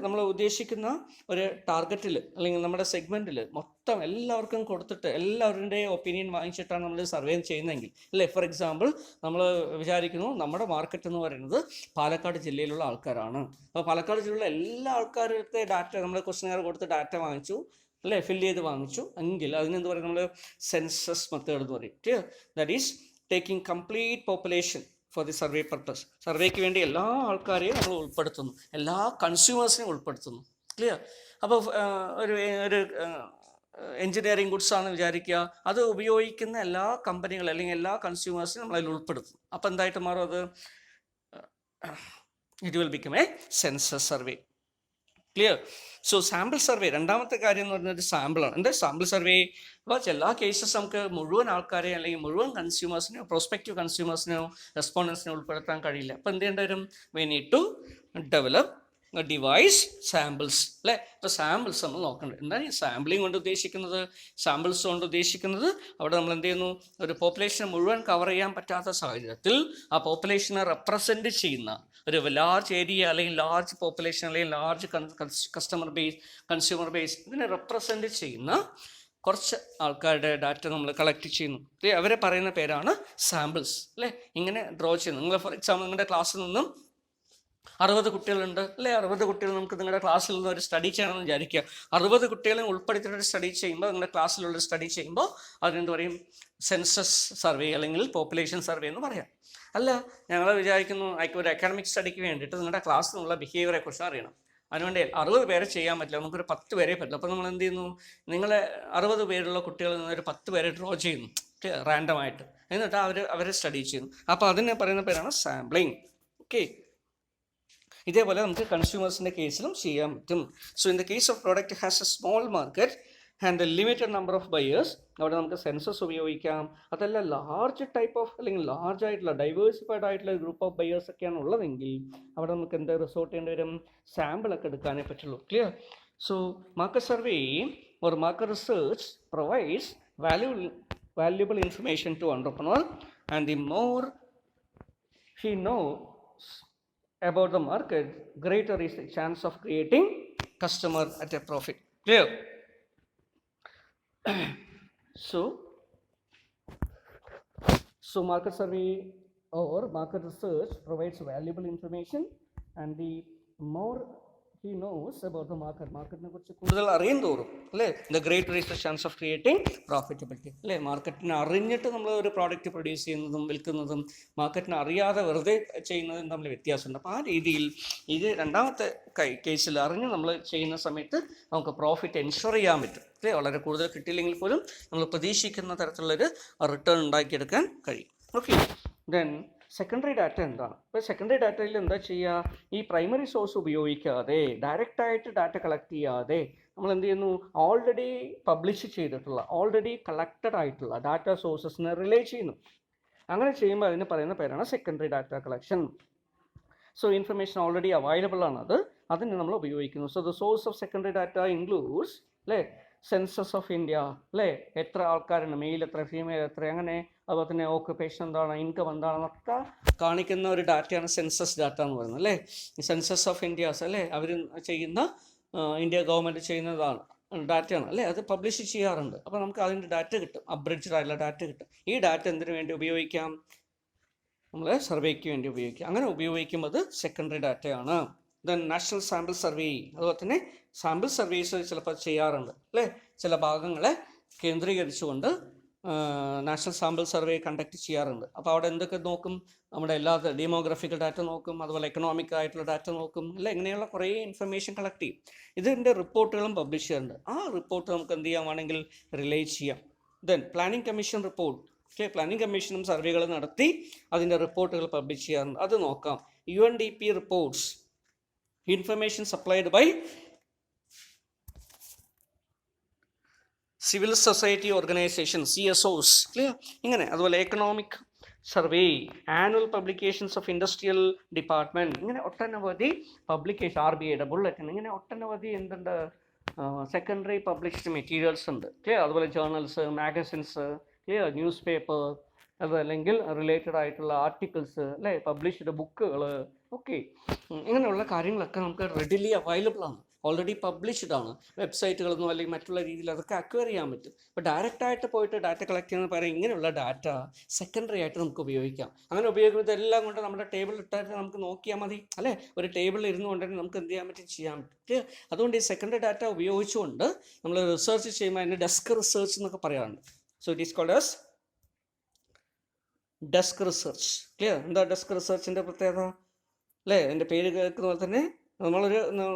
നമ്മൾ ഉദ്ദേശിക്കുന്ന ഒരു ടാർഗറ്റിൽ അല്ലെങ്കിൽ നമ്മുടെ സെഗ്മെൻറ്റിൽ മൊത്തം എല്ലാവർക്കും കൊടുത്തിട്ട് എല്ലാവരുടെയും ഒപ്പീനിയൻ വാങ്ങിച്ചിട്ടാണ് നമ്മൾ സർവേ ചെയ്യുന്നതെങ്കിൽ അല്ലേ. ഫോർ എക്സാമ്പിൾ നമ്മൾ വിചാരിക്കുന്നു നമ്മുടെ മാർക്കറ്റ് എന്ന് പറയുന്നത് പാലക്കാട് ജില്ലയിലുള്ള ആൾക്കാരാണ്. അപ്പോൾ പാലക്കാട് ജില്ലയിലുള്ള എല്ലാ ആൾക്കാരുടെ ഡാറ്റ നമ്മൾ ക്വസ്റ്റനെയർ കൊടുത്ത് ഡാറ്റ വാങ്ങിച്ചു അല്ലേ, ഫില്ല് ചെയ്ത് വാങ്ങിച്ചു എങ്കിൽ അതിനെന്ത് പറയും? നമ്മൾ സെൻസസ് മെത്തേഡ് എന്ന് പറയും. Clear? That is taking complete population for the survey purpose. സർവേക്ക് വേണ്ടി എല്ലാ ആൾക്കാരെയും നമ്മൾ ഉൾപ്പെടുത്തുന്നു, എല്ലാ കൺസ്യൂമേഴ്സിനെയും ഉൾപ്പെടുത്തുന്നു. ക്ലിയർ? അപ്പോൾ ഒരു എൻജിനീയറിംഗ് ഗുഡ്സ് ആണെന്ന് വിചാരിക്കുക, അത് ഉപയോഗിക്കുന്ന എല്ലാ കമ്പനികളും അല്ലെങ്കിൽ എല്ലാ കൺസ്യൂമേഴ്സിനും നമ്മൾ അതിൽ ഉൾപ്പെടുത്തും. അപ്പോൾ എന്തായിട്ട് മാറും അത്? It will become A census survey. Clear? So sample survey, രണ്ടാമത്തെ കാര്യം എന്ന് പറയുന്നത് സാമ്പിളാണ്. എന്താ സാമ്പിൾ സർവേ? അപ്പോൾ എല്ലാ കേസസ് നമുക്ക് മുഴുവൻ ആൾക്കാരെ അല്ലെങ്കിൽ മുഴുവൻ കൺസ്യൂമേഴ്സിനെയോ പ്രോസ്പെക്റ്റീവ് കൺസ്യൂമേഴ്സിനെയോ റെസ്പോണ്ടൻസിനെയോ ഉൾപ്പെടുത്താൻ കഴിയില്ല. അപ്പോൾ എന്ത് ചെയ്യേണ്ടി വരും? We need to develop device samples അല്ലേ. ഇപ്പോൾ സാമ്പിൾസ് നമ്മൾ നോക്കേണ്ടത്. എന്താണ് ഈ സാമ്പിളിംഗ് കൊണ്ട് ഉദ്ദേശിക്കുന്നത്? സാമ്പിൾസ് കൊണ്ട് ഉദ്ദേശിക്കുന്നത് അവിടെ നമ്മൾ എന്ത് ചെയ്യുന്നു? ഒരു പോപ്പുലേഷൻ മുഴുവൻ കവർ ചെയ്യാൻ പറ്റാത്ത സാഹചര്യത്തിൽ ആ പോപ്പുലേഷനെ റെപ്രസെൻറ്റ് ചെയ്യുന്ന ഒരു ലാർജ് ഏരിയ അല്ലെങ്കിൽ ലാർജ് പോപ്പുലേഷൻ അല്ലെങ്കിൽ ലാർജ് കൺസ്യൂമർ ബേസ് ഇതിനെ റെപ്രസെൻറ്റ് ചെയ്യുന്ന കുറച്ച് ആൾക്കാരുടെ ഡാറ്റ നമ്മൾ കളക്ട് ചെയ്യുന്നു. അവരെ പറയുന്ന പേരാണ് സാമ്പിൾസ് അല്ലേ. ഇങ്ങനെ ഡ്രോ ചെയ്യുന്നു. നിങ്ങൾ ഫോർ എക്സാമ്പിൾ നിങ്ങളുടെ ക്ലാസ്സിൽ നിന്നും 60 കുട്ടികളുണ്ട് അല്ലേ. 60 കുട്ടികൾ നമുക്ക് നിങ്ങളുടെ ക്ലാസ്സിൽ നിന്ന് ഒരു സ്റ്റഡി ചെയ്യണമെന്ന് വിചാരിക്കുക. 60 കുട്ടികളെ ഉൾപ്പെടുത്തിയിട്ട് സ്റ്റഡി ചെയ്യുമ്പോൾ, നിങ്ങളുടെ ക്ലാസ്സിലുള്ള സ്റ്റഡി ചെയ്യുമ്പോൾ അതിനെന്ത് പറയും? സെൻസസ് സർവേ അല്ലെങ്കിൽ പോപ്പുലേഷൻ സർവേ എന്ന് പറയാം. അല്ല, ഞങ്ങൾ വിചാരിക്കുന്നു ഒരു അക്കാഡമിക് സ്റ്റഡിക്ക് വേണ്ടിയിട്ട് നിങ്ങളുടെ ക്ലാസ്സിലുള്ള ബിഹേവിയറെ കുറിച്ച് അറിയണം. അതിനുവേണ്ടി 60 പേരെ ചെയ്യാൻ പറ്റില്ല, നമുക്കൊരു 10 പേരെ പറ്റില്ല. അപ്പോൾ നമ്മൾ എന്ത് ചെയ്യുന്നു? നിങ്ങളെ 60 പേരുള്ള കുട്ടികളിൽ നിന്ന് ഒരു 10 പേരെ ഡ്രോ ചെയ്യുന്നു റാൻഡമായിട്ട്, എന്നിട്ട് അവരെ സ്റ്റഡി ചെയ്യുന്നു. അപ്പോൾ അതിനെ പറയുന്ന പേരാണ് സാമ്പിളിങ്. ഓക്കെ, ഇതേപോലെ നമുക്ക് കൺസ്യൂമേഴ്സിൻ്റെ കേസിലും ചെയ്യാൻ പറ്റും. So in the case of product has a small market and a limited number of buyers, അവിടെ നമുക്ക് സെൻസസ് ഉപയോഗിക്കാം. അതല്ല ലാർജ് ടൈപ്പ് ഓഫ് അല്ലെങ്കിൽ ലാർജ് ആയിട്ടുള്ള ഡൈവേഴ്സിഫൈഡ് ആയിട്ടുള്ള ഗ്രൂപ്പ് ഓഫ് ബയേഴ്സ് ഒക്കെയാണ് ഉള്ളതെങ്കിൽ അവിടെ നമുക്ക് എന്താ റിസോർട്ട് ചെയ്യേണ്ടി വരും? സാമ്പിളൊക്കെ എടുക്കാനേ പറ്റുള്ളൂ. Clear? So market survey or market research provides valuable information to entrepreneur, and the more he knows about the market, greater is the chance of creating customer at a profit. Clear? So market survey or market research provides valuable information, and the more he knows about the marketനെ കുറിച്ച് കൂടുതൽ അറിയും തോറും അല്ലേ, the greater is the chance of creating profitability. അല്ലേ, മാർക്കറ്റിനെ അറിഞ്ഞിട്ട് നമ്മൾ ഒരു പ്രോഡക്റ്റ് പ്രൊഡ്യൂസ് ചെയ്യുന്നതും വിൽക്കുന്നതും മാർക്കറ്റിനെ അറിയാതെ വെറുതെ ചെയ്യുന്നതും തമ്മിൽ വ്യത്യാസമുണ്ട്. അപ്പോൾ ആ രീതിയിൽ ഇത് രണ്ടാമത്തെ കേസിൽ അറിഞ്ഞ് നമ്മൾ ചെയ്യുന്ന സമയത്ത് നമുക്ക് പ്രോഫിറ്റ് എൻഷുർ ചെയ്യാൻ പറ്റും. അല്ലേ, വളരെ കൂടുതൽ കിട്ടിയില്ലെങ്കിൽ പോലും നമ്മൾ പ്രതീക്ഷിക്കുന്ന തരത്തിലുള്ളൊരു റിട്ടേൺ ഉണ്ടാക്കിയെടുക്കാൻ കഴിയും. ഓക്കെ, ദെൻ സെക്കൻഡറി ഡാറ്റ എന്താണ്? ഇപ്പോൾ സെക്കൻഡറി ഡാറ്റയിൽ എന്താ ചെയ്യുക? ഈ പ്രൈമറി സോഴ്സ് ഉപയോഗിക്കാതെ ഡയറക്റ്റായിട്ട് ഡാറ്റ കളക്ട് ചെയ്യാതെ നമ്മൾ എന്ത് ചെയ്യുന്നു? ഓൾറെഡി പബ്ലിഷ് ചെയ്തിട്ടുള്ള, ഓൾറെഡി കളക്റ്റഡ് ആയിട്ടുള്ള ഡാറ്റ സോഴ്സസിനെ റിലേ ചെയ്യുന്നു. അങ്ങനെ ചെയ്യുമ്പോൾ അതിന് പറയുന്ന പേരാണ് secondary data collection. So information already available ആണത്, അതിന് നമ്മൾ ഉപയോഗിക്കുന്നു. So the source of secondary data includes അല്ലേ, സെൻസസ് ഓഫ് ഇന്ത്യ അല്ലേ, എത്ര ആൾക്കാരുണ്ട്, മെയിൽ എത്ര, ഫീമെയിൽ എത്ര, അങ്ങനെ അതുപോലെ തന്നെ ഓക്കുപേഷൻ എന്താണ്, ഇൻകം എന്താണെന്നൊക്കെ കാണിക്കുന്ന ഒരു ഡാറ്റയാണ് സെൻസസ് ഡാറ്റ എന്ന് പറയുന്നത്. അല്ലേ, സെൻസസ് ഓഫ് ഇന്ത്യാസ് അല്ലേ, അവർ ചെയ്യുന്ന ഇന്ത്യ ഗവൺമെൻറ് ചെയ്യുന്നതാണ് ഡാറ്റയാണ് അല്ലേ, അത് പബ്ലിഷ് ചെയ്യാറുണ്ട്. അപ്പോൾ നമുക്ക് അതിൻ്റെ ഡാറ്റ കിട്ടും, അബ്രിഡ്ജ്ഡ് ആയിട്ടുള്ള ഡാറ്റ കിട്ടും. ഈ ഡാറ്റ എന്തിനു വേണ്ടി ഉപയോഗിക്കാം? നമ്മൾ സർവേക്ക് വേണ്ടി ഉപയോഗിക്കാം. അങ്ങനെ ഉപയോഗിക്കുമ്പോൾ അത് സെക്കൻഡറി ഡാറ്റയാണ്. ദെൻ നാഷണൽ സാമ്പിൾ സർവേ, അതുപോലെ തന്നെ സാമ്പിൾ സർവേസ് ചിലപ്പോൾ ചെയ്യാറുണ്ട് അല്ലേ, ചില ഭാഗങ്ങളെ കേന്ദ്രീകരിച്ചുകൊണ്ട് നാഷണൽ സാമ്പിൾ സർവേ കണ്ടക്ട് ചെയ്യാറുണ്ട്. അപ്പോൾ അവിടെ എന്തൊക്കെ നോക്കും? നമ്മുടെ എല്ലാ ഡെമോഗ്രഫിക്കൽ ഡാറ്റ നോക്കും, അതുപോലെ എക്കണോമിക് ആയിട്ടുള്ള ഡാറ്റ നോക്കും അല്ലേ, ഇങ്ങനെയുള്ള കുറേ ഇൻഫർമേഷൻ കളക്ട് ചെയ്യും. ഇതിൻ്റെ റിപ്പോർട്ടുകളും പബ്ലിഷ് ചെയ്യാറുണ്ട്. ആ റിപ്പോർട്ട് നമുക്ക് എന്ത് ചെയ്യാമാണെങ്കിൽ റിലേ ചെയ്യാം. Then planning commission report, okay, planning കമ്മീഷനും സർവേകൾ നടത്തി അതിൻ്റെ റിപ്പോർട്ടുകൾ പബ്ലിഷ് ചെയ്യാറുണ്ട്. അത് നോക്കാം. UNDP reports, information supplied by civil society organisation CSOs, clear? ഇങ്ങനെ അതുപോലെ economic survey, annual publications of industrial department, ഇങ്ങനെ ഒട്ടനവധി പബ്ലിക്കേഷൻ, RBIയുടെ ബുള്ളറ്റിൻ, ഇങ്ങനെ ഒട്ടനവധി എന്തുണ്ട് സെക്കൻഡറി പബ്ലിഷ്ഡ് മെറ്റീരിയൽസ് ഉണ്ട്. ക്ലിയർ? അതുപോലെ journals, magazines, clear, newspaper, അതല്ലെങ്കിൽ റിലേറ്റഡ് ആയിട്ടുള്ള ആർട്ടിക്കിൾസ് അല്ലേ, പബ്ലിഷ്ഡ് ബുക്കുകൾ, ഓക്കെ, ഇങ്ങനെയുള്ള കാര്യങ്ങളൊക്കെ നമുക്ക് റെഡിലി അവൈലബിൾ ആണ്, ഓൾറെഡി പബ്ലിഷ്ഡ് ആണ്. വെബ്സൈറ്റുകളൊന്നും അല്ലെങ്കിൽ മറ്റുള്ള രീതിയിൽ അതൊക്കെ അക്വയർ ചെയ്യാൻ പറ്റും. അപ്പോൾ ഡയറക്റ്റായിട്ട് പോയിട്ട് ഡാറ്റ കളക്ട് ചെയ്യുന്ന പറയാം, ഇങ്ങനെയുള്ള ഡാറ്റ സെക്കൻഡറി ആയിട്ട് നമുക്ക് ഉപയോഗിക്കാം. അങ്ങനെ ഉപയോഗിക്കുന്നത് എല്ലാം കൊണ്ട് നമ്മുടെ ടേബിൾ ഇട്ടായിട്ട് നമുക്ക് നോക്കിയാൽ മതി അല്ലേ, ഒരു ടേബിളിൽ ഇരുന്ന് കൊണ്ടുതന്നെ നമുക്ക് എന്ത് ചെയ്യാൻ പറ്റും, ചെയ്യാൻ പറ്റും. അതുകൊണ്ട് ഈ സെക്കൻഡറി ഡാറ്റ ഉപയോഗിച്ചുകൊണ്ട് നമ്മൾ റിസർച്ച് ചെയ്യുമ്പോൾ അതിന് ഡെസ്ക് റിസർച്ച് എന്നൊക്കെ പറയാറുണ്ട്. So it is called as desk research. Clear? എന്താ ഡെസ്ക് റിസർച്ചിൻ്റെ പ്രത്യേകത അല്ലേ? എൻ്റെ പേര് കേൾക്കുന്ന പോലെ തന്നെ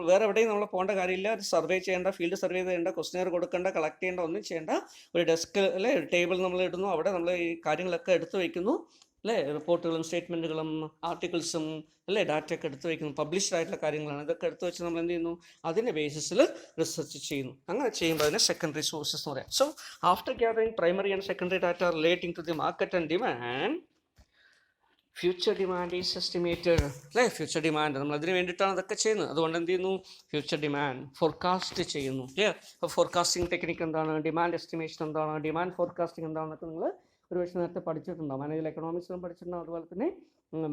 വേറെ എവിടെയും നമ്മൾ പോകേണ്ട കാര്യമില്ല. ഒരു സർവേ ചെയ്യേണ്ട, ഫീൽഡ് സർവേ ചെയ്യേണ്ട, ക്വസ്റ്റ്യൻ കൊടുക്കേണ്ട, കളക്ട് ചെയ്യേണ്ട, ഒന്നും ചെയ്യേണ്ട. ഒരു ഡെസ്ക് അല്ലേ, ഒരു ടേബിൾ നമ്മൾ ഇടുന്നു, അവിടെ നമ്മൾ ഈ കാര്യങ്ങളൊക്കെ എടുത്തു വയ്ക്കുന്നു അല്ലേ, റിപ്പോർട്ടുകളും സ്റ്റേറ്റ്മെൻറ്റുകളും ആർട്ടിക്കിൾസും അല്ലേ, ഡാറ്റയൊക്കെ എടുത്തു വയ്ക്കുന്നു. പബ്ലിഷ്ഡ് ആയിട്ടുള്ള കാര്യങ്ങളാണ്, ഇതൊക്കെ എടുത്തു വെച്ച് നമ്മൾ എന്ത് ചെയ്യുന്നു, അതിൻ്റെ ബേസിസിൽ റിസർച്ച് ചെയ്യുന്നു. അങ്ങനെ ചെയ്യുമ്പോൾ അതിനെ സെക്കൻഡറി സോഴ്സസ് എന്ന് പറയാം. So after gathering primary and secondary data relating to the market and demand, future demand is estimated അല്ലേ. ഫ്യൂച്ചർ ഡിമാൻഡ് നമ്മൾ അതിന് വേണ്ടിയിട്ടാണ് അതൊക്കെ ചെയ്യുന്നത്. അതുകൊണ്ട് എന്ത് ചെയ്യുന്നു, ഫ്യൂച്ചർ ഡിമാൻഡ് ഫോർകാസ്റ്റ് ചെയ്യുന്നു. അപ്പോൾ ഫോർകാസ്റ്റിംഗ് ടെക്നിക്ക് എന്താണ്, ഡിമാൻഡ് എസ്റ്റിമേഷൻ എന്താണ്, ഡിമാൻഡ് ഫോർകാസ്റ്റിംഗ് എന്താണെന്നൊക്കെ നിങ്ങൾ ഒരു പക്ഷേ നേരത്തെ പഠിച്ചിട്ടുണ്ടാവും. മാനേജർ എക്കണോമിക്സിലും പഠിച്ചിട്ടുണ്ടാവും, അതുപോലെ തന്നെ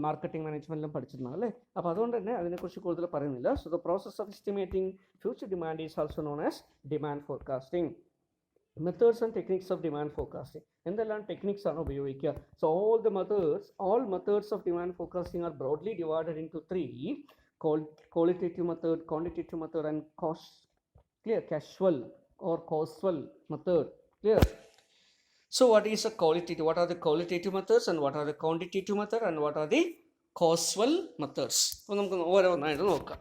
മാർക്കറ്റിംഗ് മാനേജ്മെൻറ്റിലും പഠിച്ചിട്ടുണ്ടാവും അല്ലേ. അപ്പോൾ അതുകൊണ്ട് തന്നെ അതിനെക്കുറിച്ച് കൂടുതൽ പറയുന്നില്ല. So the process of estimating future demand is also known as demand forecasting. Methods and techniques of demand forecasting, എന്തെല്ലാം ടെക്നിക്സ് ആണ് ഉപയോഗിക്കുക? So all methods of demand forecasting are broadly divided into three: qualitative method, quantitative method, and casual or causal method. Clear? So what is a qualitative? What are the qualitative methods and what are the quantitative method and what are the causal methods? അപ്പോൾ നമുക്ക് ഓരോന്നായിട്ട് നോക്കാം.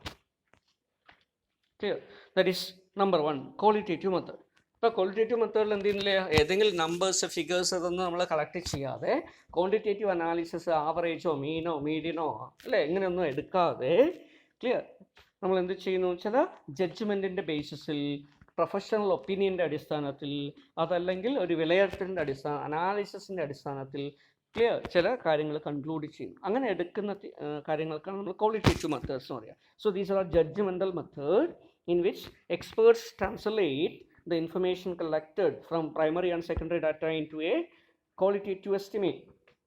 Clear? That is number 1, qualitative method. ഇപ്പോൾ qualitative മെത്തേഡിൽ എന്ത് ചെയ്യുന്നില്ല, ഏതെങ്കിലും numbers, figures ഇതൊന്നും നമ്മൾ കളക്ട് ചെയ്യാതെ ക്വാണ്ടിറ്റേറ്റീവ് അനാലിസിസ്, ആവറേജോ മീനോ മീഡിയനോ അല്ലേ, ഇങ്ങനെയൊന്നും എടുക്കാതെ, ക്ലിയർ, നമ്മൾ എന്ത് ചെയ്യുന്നു, ചില ജഡ്ജ്മെൻറ്റിൻ്റെ ബേസിസിൽ, പ്രൊഫഷണൽ ഒപ്പീനിയൻ്റെ അടിസ്ഥാനത്തിൽ, അതല്ലെങ്കിൽ ഒരു വിലയിരുത്തലിൻ്റെ അനാലിസിസിൻ്റെ അടിസ്ഥാനത്തിൽ, ക്ലിയർ, ചില കാര്യങ്ങൾ കൺക്ലൂഡ് ചെയ്യും. അങ്ങനെ എടുക്കുന്ന കാര്യങ്ങൾക്കാണ് നമ്മൾ ക്വാളിറ്റേറ്റീവ് മെത്തേഡ്സ് എന്ന് പറയുക. So these are judgemental method in which experts translate the information collected from primary and secondary data into a qualitative estimate.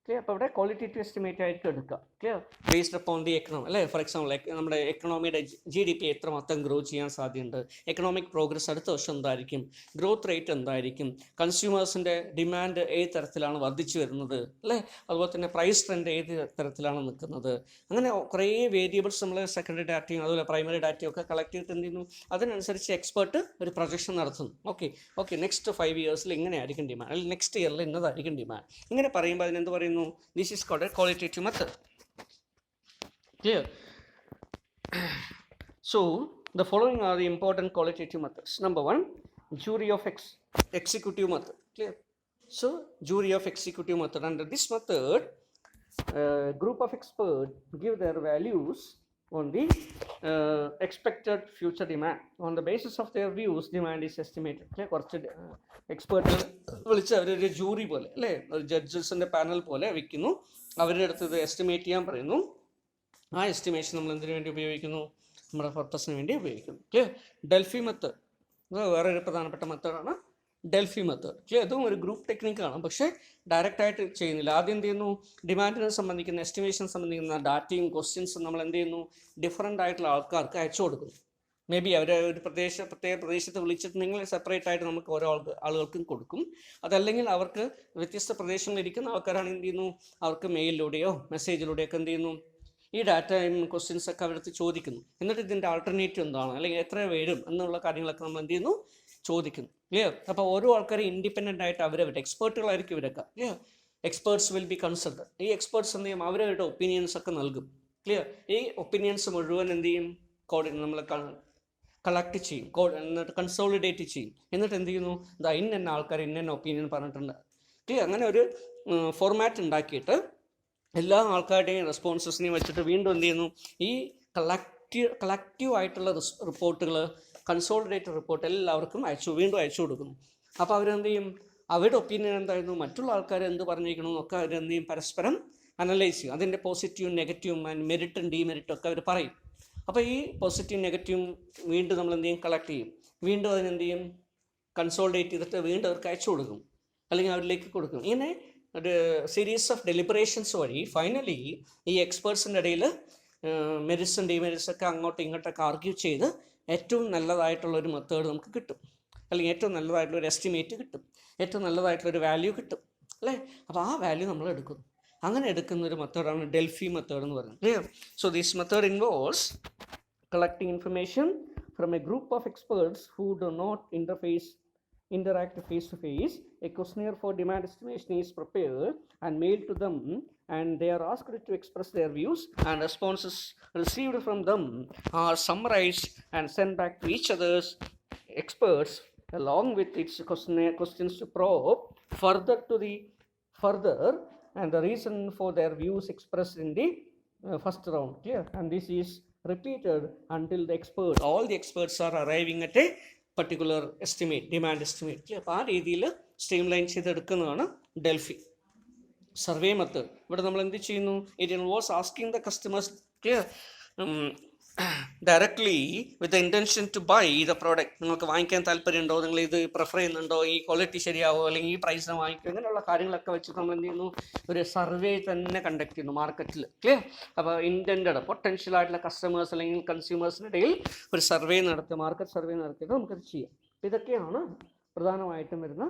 Clear. അപ്പോൾ അവിടെ ക്വാളിറ്റേറ്റീവ് എസ്റ്റിമേറ്റ് ആയിരിക്കും എടുക്കുക. Clear. Based upon the economy അല്ലേ. For example നമ്മുടെ എക്കണോമിയുടെ GDP എത്രമാത്രം grow ചെയ്യാൻ സാധ്യതയുണ്ട്, economic progress അടുത്ത വർഷം എന്തായിരിക്കും, ഗ്രോത്ത് റേറ്റ് എന്തായിരിക്കും, കൺസ്യൂമേഴ്സിൻ്റെ ഡിമാൻഡ് ഏത് തരത്തിലാണ് വർദ്ധിച്ചു വരുന്നത് അല്ലേ, അതുപോലെ തന്നെ പ്രൈസ് ട്രെൻഡ് ഏത് തരത്തിലാണ് നിൽക്കുന്നത്. അങ്ങനെ കുറേ വേരിയബിൾസ് നമ്മൾ സെക്കൻഡറി ഡാറ്റയും അതുപോലെ പ്രൈമറി ഡാറ്റയും ഒക്കെ കളക്ട് ചെയ്തിട്ട് എന്ത് ചെയ്യുന്നു, അതിനനുസരിച്ച് എക്സ്പേർട്ട് ഒരു പ്രൊജക്ഷൻ നടത്തുന്നു. ഓക്കെ നെക്സ്റ്റ് 5 ഇയേഴ്സിൽ ഇങ്ങനെയായിരിക്കും ഡിമാൻഡ്, അല്ലെങ്കിൽ നെക്സ്റ്റ് ഇയറിൽ ഇന്നതായിരിക്കും ഡിമാൻഡ്. ഇങ്ങനെ പറയുമ്പോൾ അതിനെന്ത് പറയുന്നു, this is called a qualitative method. Clear. So the following are the important qualitative methods. Number 1, jury of executive method. Clear. So jury of executive method, under this method group of experts give their values on the expected future demand. On the basis of their views, demand is estimated. Clear. കുറച്ച് expert വിളിച്ച് അവരൊരു jury പോലെ അല്ലേ, ഒരു ജഡ്ജസിൻ്റെ panel പോലെ വയ്ക്കുന്നു, അവരുടെ അടുത്ത് ഇത് എസ്റ്റിമേറ്റ് ചെയ്യാൻ പറയുന്നു. ആ എസ്റ്റിമേഷൻ നമ്മൾ എന്തിനു വേണ്ടി ഉപയോഗിക്കുന്നു, നമ്മുടെ പർപ്പസിന് വേണ്ടി ഉപയോഗിക്കുന്നു. ക്ലിയർ. ഡെൽഫി മെത്തേഡ് വേറൊരു പ്രധാനപ്പെട്ട മെത്തേഡാണ് ഡെൽഫി മെത്തേഡ്. ക്ലിയർ. ഇതും ഒരു ഗ്രൂപ്പ് ടെക്നിക്കാണ്, പക്ഷേ ഡയറക്റ്റായിട്ട് ചെയ്യുന്നില്ല. ആദ്യം എന്ത് ചെയ്യുന്നു, ഡിമാൻഡിനെ സംബന്ധിക്കുന്ന എസ്റ്റിമേഷൻ സംബന്ധിക്കുന്ന ഡാറ്റയും ക്വസ്റ്റ്യൻസും നമ്മൾ എന്ത് ചെയ്യുന്നു, ഡിഫറൻ്റ് ആയിട്ടുള്ള ആൾക്കാർക്ക് അയച്ചു കൊടുക്കുന്നു. മേ ബി അവർ ഒരു പ്രത്യേക പ്രദേശത്ത് വിളിച്ചിട്ട് നിങ്ങൾ സെപ്പറേറ്റ് ആയിട്ട് നമുക്ക് ഓരോ ആളുകൾക്കും കൊടുക്കും. അതല്ലെങ്കിൽ അവർക്ക് വ്യത്യസ്ത പ്രദേശങ്ങളിൽ ഇരിക്കുന്ന ആൾക്കാരാണ് എന്ത് ചെയ്യുന്നു, അവർക്ക് മെയിലിലൂടെയോ മെസ്സേജിലൂടെയോ ഒക്കെ എന്ത് ചെയ്യുന്നു, ഈ ഡാറ്റയും ക്വസ്റ്റ്യൻസ് ഒക്കെ അവരടുത്ത് ചോദിക്കുന്നു. എന്നിട്ട് ഇതിൻ്റെ ആൾട്ടർനേറ്റീവ് എന്താണ്, അല്ലെങ്കിൽ എത്ര വരും എന്നുള്ള കാര്യങ്ങളൊക്കെ നമ്മൾ എന്ത് ചെയ്യുന്നു, ചോദിക്കുന്നു. ക്ലിയർ. അപ്പോൾ ഓരോ ആൾക്കാരും ഇൻഡിപെൻഡൻ്റ് ആയിട്ട് അവരവരുടെ എക്സ്പേർട്ടുകളായിരിക്കും ഇവരൊക്കെ. Clear. Experts will be consulted. ഈ എക്സ്പേർട്സ് എന്ത് ചെയ്യും, അവരവരുടെ ഒപ്പീനിയൻസ് ഒക്കെ നൽകും. ക്ലിയർ. ഈ ഒപ്പീനിയൻസ് മുഴുവൻ എന്ത് ചെയ്യും, നമ്മൾ കളക്ട് ചെയ്യും, എന്നിട്ട് കൺസോളിഡേറ്റ് ചെയ്യും. എന്നിട്ട് എന്ത് ചെയ്യുന്നു, ഇന്ന ആൾക്കാർ ഇന്ന ഒപ്പീനിയൻ പറഞ്ഞിട്ടുണ്ട്. ക്ലിയർ. അങ്ങനെ ഒരു ഫോർമാറ്റ് ഉണ്ടാക്കിയിട്ട് എല്ലാ ആൾക്കാരുടെയും റെസ്പോൺസസിനെയും വെച്ചിട്ട് വീണ്ടും എന്ത് ചെയ്യുന്നു, ഈ കളക്റ്റീവ് ആയിട്ടുള്ള റിപ്പോർട്ടുകൾ, കൺസോളിഡേറ്റഡ് റിപ്പോർട്ട് എല്ലാവർക്കും വീണ്ടും അയച്ചു കൊടുക്കുന്നു. അപ്പോൾ അവരെന്ത് ചെയ്യും, അവരുടെ ഒപ്പീനിയൻ എന്തായിരുന്നു, മറ്റുള്ള ആൾക്കാർ എന്ത് പറഞ്ഞിരിക്കണമെന്നൊക്കെ അവരെന്ത് ചെയ്യും, പരസ്പരം അനലൈസ് ചെയ്യും. അതിൻ്റെ പോസിറ്റീവും നെഗറ്റീവും മെറിറ്റും ഡീമെറിറ്റും ഒക്കെ അവർ പറയും. അപ്പോൾ ഈ പോസിറ്റീവ് നെഗറ്റീവും വീണ്ടും നമ്മൾ എന്ത് ചെയ്യും, കളക്ട് ചെയ്യും. വീണ്ടും അതിനെന്ത് ചെയ്യും, കൺസോളിഡേറ്റ് ചെയ്തിട്ട് വീണ്ടും അവർക്ക് അയച്ചു കൊടുക്കും, അല്ലെങ്കിൽ അവരിലേക്ക് കൊടുക്കും. ഇങ്ങനെ ഒരു സീരീസ് ഓഫ് ഡെലിബറേഷൻസ് വഴി ഫൈനലി ഈ എക്സ്പേർട്സിൻ്റെ ഇടയിൽ മെറിറ്റ്സും ഡിമെറിറ്റ്സും ഒക്കെ അങ്ങോട്ടും ഇങ്ങോട്ടൊക്കെ ആർഗ്യൂ ചെയ്ത് ഏറ്റവും നല്ലതായിട്ടുള്ളൊരു മെത്തേഡ് നമുക്ക് കിട്ടും, അല്ലെങ്കിൽ ഏറ്റവും നല്ലതായിട്ടുള്ളൊരു എസ്റ്റിമേറ്റ് കിട്ടും, ഏറ്റവും നല്ലതായിട്ടുള്ളൊരു വാല്യൂ കിട്ടും അല്ലേ. അപ്പോൾ ആ വാല്യൂ നമ്മൾ എടുക്കുന്നു. അങ്ങനെ എടുക്കുന്ന ഒരു മെത്തേഡാണ് ഡെൽഫി മെത്തേഡ് എന്ന് പറയുന്നത്. Clear. So this method involves collecting information from a group of experts who do not interact face to face. A questionnaire for demand estimation is prepared and mailed to them, and they are asked to express their views, and responses received from them are summarized and sent back to each other's experts along with its questions to probe further and the reason for their views expressed in the first round. Clear. And this is repeated until all the experts are arriving at a particular estimate, demand estimate. അപ്പോൾ ആ രീതിയിൽ streamline ചെയ്തെടുക്കുന്നതാണ് Delphi. Survey method ഇവിടെ നമ്മൾ എന്ത് ചെയ്യുന്നു, it involves asking the customers clear directly with the intention to buy the product. നിങ്ങൾക്ക് വാങ്ങിക്കാൻ താല്പര്യമുണ്ടോ, നിങ്ങൾ ഇത് പ്രിഫർ ചെയ്യുന്നുണ്ടോ, ഈ ക്വാളിറ്റി ശരിയാവോ, അല്ലെങ്കിൽ ഈ പ്രൈസിന് വാങ്ങിക്കും, ഇങ്ങനെയുള്ള കാര്യങ്ങളൊക്കെ വെച്ചിട്ട് നമ്മൾ എന്ത് ചെയ്യുന്നു, ഒരു സർവേ തന്നെ കണ്ടക്ട് ചെയ്യുന്നു മാർക്കറ്റിൽ. ക്ലിയർ. അപ്പോൾ ഇൻറ്റൻഡഡ് പൊട്ടൻഷ്യൽ ആയിട്ടുള്ള കസ്റ്റമേഴ്സ് അല്ലെങ്കിൽ കൺസ്യൂമേഴ്സിൻ്റെ ഇടയിൽ ഒരു സർവേ നടത്തി, മാർക്കറ്റ് സർവേ നടത്തിയിട്ട് നമുക്കത് ചെയ്യാം. ഇതൊക്കെയാണ് പ്രധാനമായിട്ടും വരുന്ന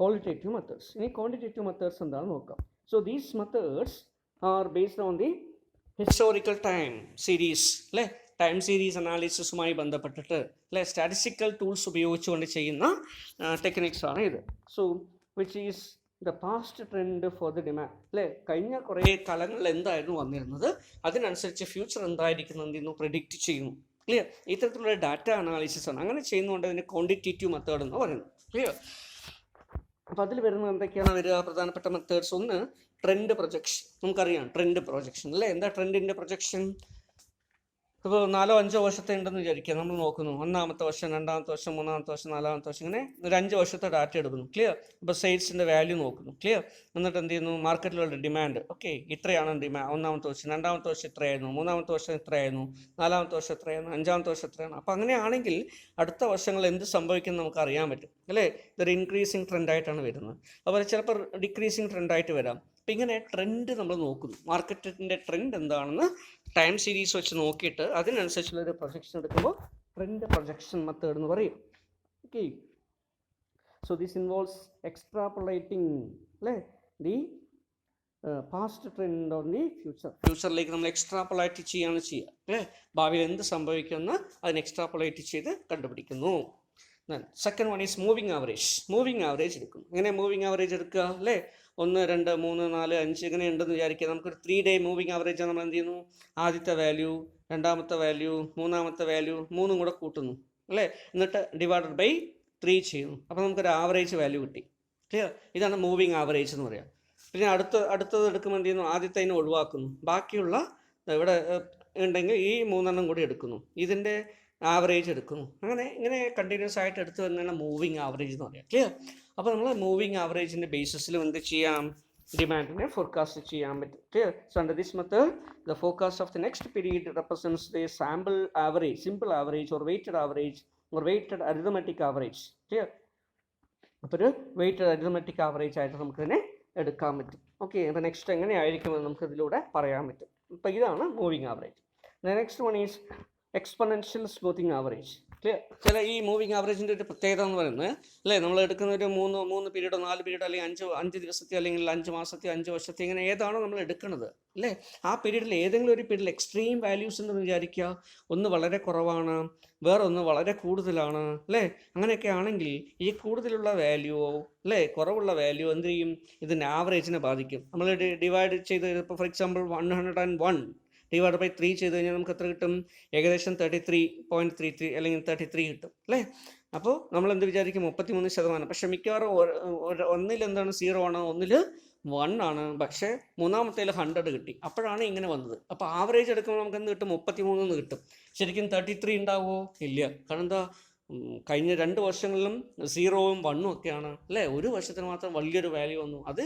ക്വാളിറ്റേറ്റീവ് മെത്തേഡ്സ്. ഇനി ക്വാണ്ടിറ്റേറ്റീവ് മെത്തേഡ്സ് എന്താണെന്ന് നോക്കാം. So these methods are based on the historical time series അല്ലേ, ടൈം സീരീസ് അനാലിസിസുമായി ബന്ധപ്പെട്ടിട്ട് അല്ലേ, സ്റ്റാറ്റിസ്റ്റിക്കൽ ടൂൾസ് ഉപയോഗിച്ചുകൊണ്ട് ചെയ്യുന്ന ടെക്നിക്സാണ് ഇത്. So which is the past trend for the demand അല്ലേ, കഴിഞ്ഞ കുറേ കാലങ്ങളിൽ എന്തായിരുന്നു വന്നിരുന്നത്, അതിനനുസരിച്ച് ഫ്യൂച്ചർ എന്തായിരിക്കുന്നു പ്രെഡിക്റ്റ് ചെയ്യുന്നു. ക്ലിയർ. ഇത്തരത്തിലുള്ള ഡാറ്റ അനാലിസിസ് ആണ്. അങ്ങനെ ചെയ്യുന്നതുകൊണ്ട് അതിന് ക്വാണ്ടിറ്റേറ്റീവ് മെത്തേഡ് എന്ന് പറയുന്നത്. ക്ലിയർ. അപ്പോൾ അതിൽ വരുന്നത് എന്തൊക്കെയാണ് വരിക, പ്രധാനപ്പെട്ട മെത്തേഡ്സ്. ഒന്ന് ട്രെൻഡ് പ്രൊജക്ഷൻ. നമുക്കറിയാം ട്രെൻഡ് പ്രൊജക്ഷൻ അല്ലേ, എന്താ ട്രെൻഡിൻ്റെ പ്രൊജക്ഷൻ. ഇപ്പോൾ 4-5 വർഷത്തെ ഉണ്ടെന്ന് വിചാരിക്കുക, നമ്മൾ നോക്കുന്നു ഒന്നാമത്തെ വർഷം, രണ്ടാമത്തെ വർഷം, മൂന്നാമത്തെ വർഷം, നാലാമത്തെ വർഷം, ഇങ്ങനെ ഒരു 5 വർഷത്തെ ഡാറ്റ എടുക്കുന്നു. ക്ലിയർ. ഇപ്പോൾ സെയിൽസിൻ്റെ വാല്യൂ നോക്കുന്നു. ക്ലിയർ. എന്നിട്ട് എന്ത് ചെയ്യുന്നു, മാർക്കറ്റിലുള്ള ഡിമാൻഡ് ഓക്കെ ഇത്രയാണ് ഡിമാൻഡ്, ഒന്നാമത്തെ വർഷം, രണ്ടാമത്തെ വർഷം ഇത്രയായിരുന്നു, മൂന്നാമത്തെ വർഷം ഇത്രയായിരുന്നു, നാലാമത്തെ വർഷം എത്രയായിരുന്നു, അഞ്ചാമത്തെ വർഷം എത്രയാണ്. അപ്പോൾ അങ്ങനെയാണെങ്കിൽ അടുത്ത വർഷങ്ങളിൽ എന്ത് സംഭവിക്കും നമുക്ക് അറിയാൻ പറ്റും അല്ലേ. ഇതൊരു ഇൻക്രീസിങ് ട്രെൻഡായിട്ടാണ് വരുന്നത്. അതുപോലെ ചിലപ്പോൾ ഡിക്രീസിങ് ട്രെൻഡായിട്ട് വരാം. അപ്പം ഇങ്ങനെ ട്രെൻഡ് നമ്മൾ നോക്കുന്നു, മാർക്കറ്റിൻ്റെ ട്രെൻഡ് എന്താണെന്ന് ടൈം സീരീസ് വെച്ച് നോക്കിയിട്ട് അതിനനുസരിച്ചുള്ളൊരു പ്രൊജക്ഷൻ എടുക്കുമ്പോൾ ട്രെൻഡ് പ്രൊജക്ഷൻ മെത്തേഡ് എന്ന് പറയും. Okay, so this involves extrapolating അല്ലേ the past trend on the ഫ്യൂച്ചറിലേക്ക് നമ്മൾ എക്സ്ട്രാപൊളേറ്റ് ചെയ്യാണ് ചെയ്യുക അല്ലേ, ഭാവിയിൽ എന്ത് സംഭവിക്കുമെന്ന് അതിന് എക്സ്ട്രാപൊളേറ്റ് ചെയ്ത് കണ്ടുപിടിക്കുന്നു. Second one is moving average. Moving average എടുക്കും. എങ്ങനെ മൂവിങ് ആവറേജ് എടുക്കുക അല്ലേ, 1, 2, 3, 4, 5 ഇങ്ങനെ ഉണ്ടെന്ന് വിചാരിക്കുക. നമുക്കൊരു 3 ഡേ മൂവിങ് ആവറേജ് നമ്മൾ എന്ത് ചെയ്യുന്നു, ആദ്യത്തെ വാല്യൂ, രണ്ടാമത്തെ വാല്യൂ, മൂന്നാമത്തെ വാല്യൂ, മൂന്നും കൂടെ കൂട്ടുന്നു അല്ലേ, എന്നിട്ട് ഡിവൈഡഡ് ബൈ 3 ചെയ്യുന്നു. അപ്പോൾ നമുക്കൊരു ആവറേജ് വാല്യൂ കിട്ടി. ക്ലിയർ? ഇതാണ് മൂവിങ് ആവറേജ് എന്ന് പറയാം. പിന്നെ അടുത്തത് എടുക്കുമ്പോൾ എന്ത് ചെയ്യുന്നു, ആദ്യത്തെ അതിനെ ഒഴിവാക്കുന്നു, ബാക്കിയുള്ള ഇവിടെ ഉണ്ടെങ്കിൽ ഈ 3 കൂടി എടുക്കുന്നു, ഇതിൻ്റെ ആവറേജ് എടുക്കുന്നു. ഇങ്ങനെ കണ്ടിന്യൂസ് ആയിട്ട് എടുത്തു വരുന്നതാണ് മൂവിങ് ആവറേജ് എന്ന് പറയാം. ക്ലിയർ? അപ്പോൾ നമ്മൾ മൂവിങ് ആവറേജിൻ്റെ ബേസിസിലും എന്ത് ചെയ്യാം, ഡിമാൻഡിനെ ഫോർകാസ്റ്റ് ചെയ്യാൻ പറ്റും. Clear? So under this method the forecast of the next period represents the sample average, simple average or weighted average or weighted arithmetic average. Clear? അപ്പോൾ ഒരു വെയ്റ്റഡ് അരിതമെറ്റിക് ആവറേജ് ആയിട്ട് നമുക്കിതിനെ എടുക്കാൻ പറ്റും. ഓക്കെ, അപ്പോൾ നെക്സ്റ്റ് എങ്ങനെയായിരിക്കുമെന്ന് നമുക്ക് ഇതിലൂടെ പറയാൻ പറ്റും. അപ്പോൾ ഇതാണ് moving average. Next one is exponential smoothing average. Clear? ചില ഈ മൂവിങ് ആവറേജിൻ്റെ ഒരു പ്രത്യേകത എന്ന് പറയുന്നത് അല്ലേ, നമ്മൾ എടുക്കുന്ന ഒരു 3 പീരീഡോ 4 പീരീഡോ അല്ലെങ്കിൽ 5 ദിവസത്തെ അല്ലെങ്കിൽ 5 മാസത്തെ 5 വർഷത്തെ ഇങ്ങനെ ഏതാണോ നമ്മൾ എടുക്കുന്നത് അല്ലേ, ആ പീരീഡിൽ ഏതെങ്കിലും ഒരു പീരീഡിൽ എക്സ്ട്രീം വാല്യൂസ് ഉണ്ടെന്ന് വിചാരിക്കുക, ഒന്ന് വളരെ കുറവാണ്, വേറൊന്ന് വളരെ കൂടുതലാണ് അല്ലേ, അങ്ങനെയൊക്കെ ആണെങ്കിൽ ഈ കൂടുതലുള്ള വാല്യൂവോ അല്ലേ കുറവുള്ള വാല്യൂ എന്ത് ചെയ്യും, ഇതിൻ്റെ ആവറേജിനെ ബാധിക്കും. നമ്മൾ ഡിവൈഡ് ചെയ്ത് ഇപ്പോൾ ഫോർ എക്സാമ്പിൾ 101 ഡിവൈഡ് ബൈ 3 ചെയ്ത് കഴിഞ്ഞാൽ നമുക്ക് എത്ര കിട്ടും, ഏകദേശം 33.33 അല്ലെങ്കിൽ 33 കിട്ടും അല്ലേ. അപ്പോൾ നമ്മൾ എന്ത് വിചാരിക്കും, 33%. പക്ഷേ മിക്കവാറും ഒന്നിൽ എന്താണ് 0 ആണ്, ഒന്നിൽ 1 ആണ്, പക്ഷേ മൂന്നാമത്തേൽ 100 കിട്ടി. അപ്പോഴാണ് ഇങ്ങനെ വന്നത്. അപ്പോൾ ആവറേജ് എടുക്കുമ്പോൾ നമുക്ക് എന്ത് കിട്ടും, 33 കിട്ടും. ശരിക്കും 33 ഉണ്ടാവുമോ, ഇല്ല. കാരണം എന്താ, കഴിഞ്ഞ 2 വർഷങ്ങളിലും 0ഉം 1ഉം ഒക്കെയാണ് അല്ലേ, ഒരു വർഷത്തിന് മാത്രം വലിയൊരു വാല്യൂ വന്നു, അത്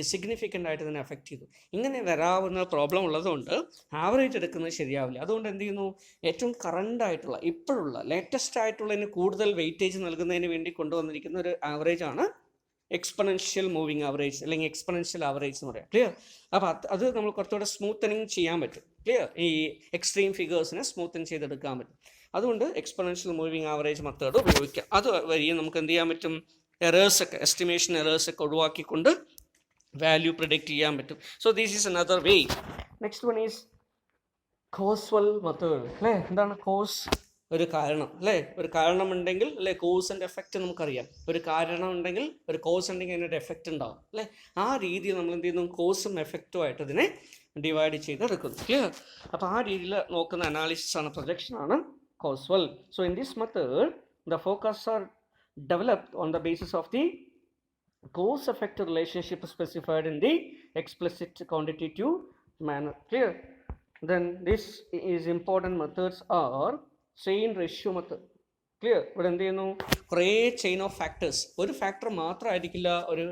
സിഗ്നിഫിക്കൻ്റ് ആയിട്ട് തന്നെ എഫക്റ്റ് ചെയ്തു. ഇങ്ങനെ വരാവുന്ന പ്രോബ്ലം ഉള്ളതുകൊണ്ട് ആവറേജ് എടുക്കുന്നത് ശരിയാവില്ല. അതുകൊണ്ട് എന്ത് ചെയ്യുന്നു, ഏറ്റവും കറണ്ട് ആയിട്ടുള്ള ഇപ്പോഴുള്ള ലേറ്റസ്റ്റ് ആയിട്ടുള്ളതിന് കൂടുതൽ വെയിറ്റേജ് നൽകുന്നതിന് വേണ്ടി കൊണ്ടുവന്നിരിക്കുന്ന ഒരു ആവറേജാണ് എക്സ്പൊണൻഷ്യൽ മൂവിങ് ആവറേജ് അല്ലെങ്കിൽ എക്സ്പൊണൻഷ്യൽ ആവറേജ് എന്ന് പറയാം. ക്ലിയർ? അപ്പോൾ അത് നമ്മൾ കുറച്ചുകൂടെ സ്മൂത്തനിങ് ചെയ്യാൻ പറ്റും. ക്ലിയർ? ഈ എക്സ്ട്രീം ഫിഗേഴ്സിനെ സ്മൂത്തൻ ചെയ്തെടുക്കാൻ പറ്റും. അതുകൊണ്ട് എക്സ്പൊണൻഷ്യൽ മൂവിങ് ആവറേജ് മെത്തേഡ് ഉപയോഗിക്കാം. അത് വഴി നമുക്ക് എന്ത് ചെയ്യാൻ പറ്റും, എറേഴ്സൊക്കെ എസ്റ്റിമേഷൻ എറേഴ്സൊക്കെ ഒഴിവാക്കിക്കൊണ്ട് വാല്യൂ പ്രിഡിക്റ്റ് ചെയ്യാൻ പറ്റും. So this is another way. Next one is causal method അല്ലേ. എന്താണ് കോസ്? ഒരു കാരണം അല്ലേ, ഒരു കാരണമുണ്ടെങ്കിൽ അല്ലേ കോസ് ആൻഡ് എഫക്റ്റ് നമുക്കറിയാം. ഒരു കാരണം ഉണ്ടെങ്കിൽ ഒരു കോസ് ഉണ്ടെങ്കിൽ അതിനൊരു എഫക്റ്റ് ഉണ്ടാവും അല്ലേ. ആ രീതിയിൽ നമ്മൾ എന്ത് ചെയ്യുന്നു, കോസും എഫക്റ്റും ആയിട്ട് ഇതിനെ ഡിവൈഡ് ചെയ്തെടുക്കുന്നു. ക്ലിയർ? അപ്പോൾ ആ രീതിയിൽ നോക്കുന്ന അനാലിസിസ് ആണ്, പ്രൊജക്ഷൻ ആണ് Causal. So in this method, the forecasts are developed on the basis of the cause-effect relationship specified in the explicit quantitative manner. Clear? Then this is important methods are chain ratio method. Clear? ഇവിടെ എന്ത് ചെയ്യുന്നു, കുറേ chain of factors, ഒരു factor മാത്രമായിരിക്കില്ല ഒരു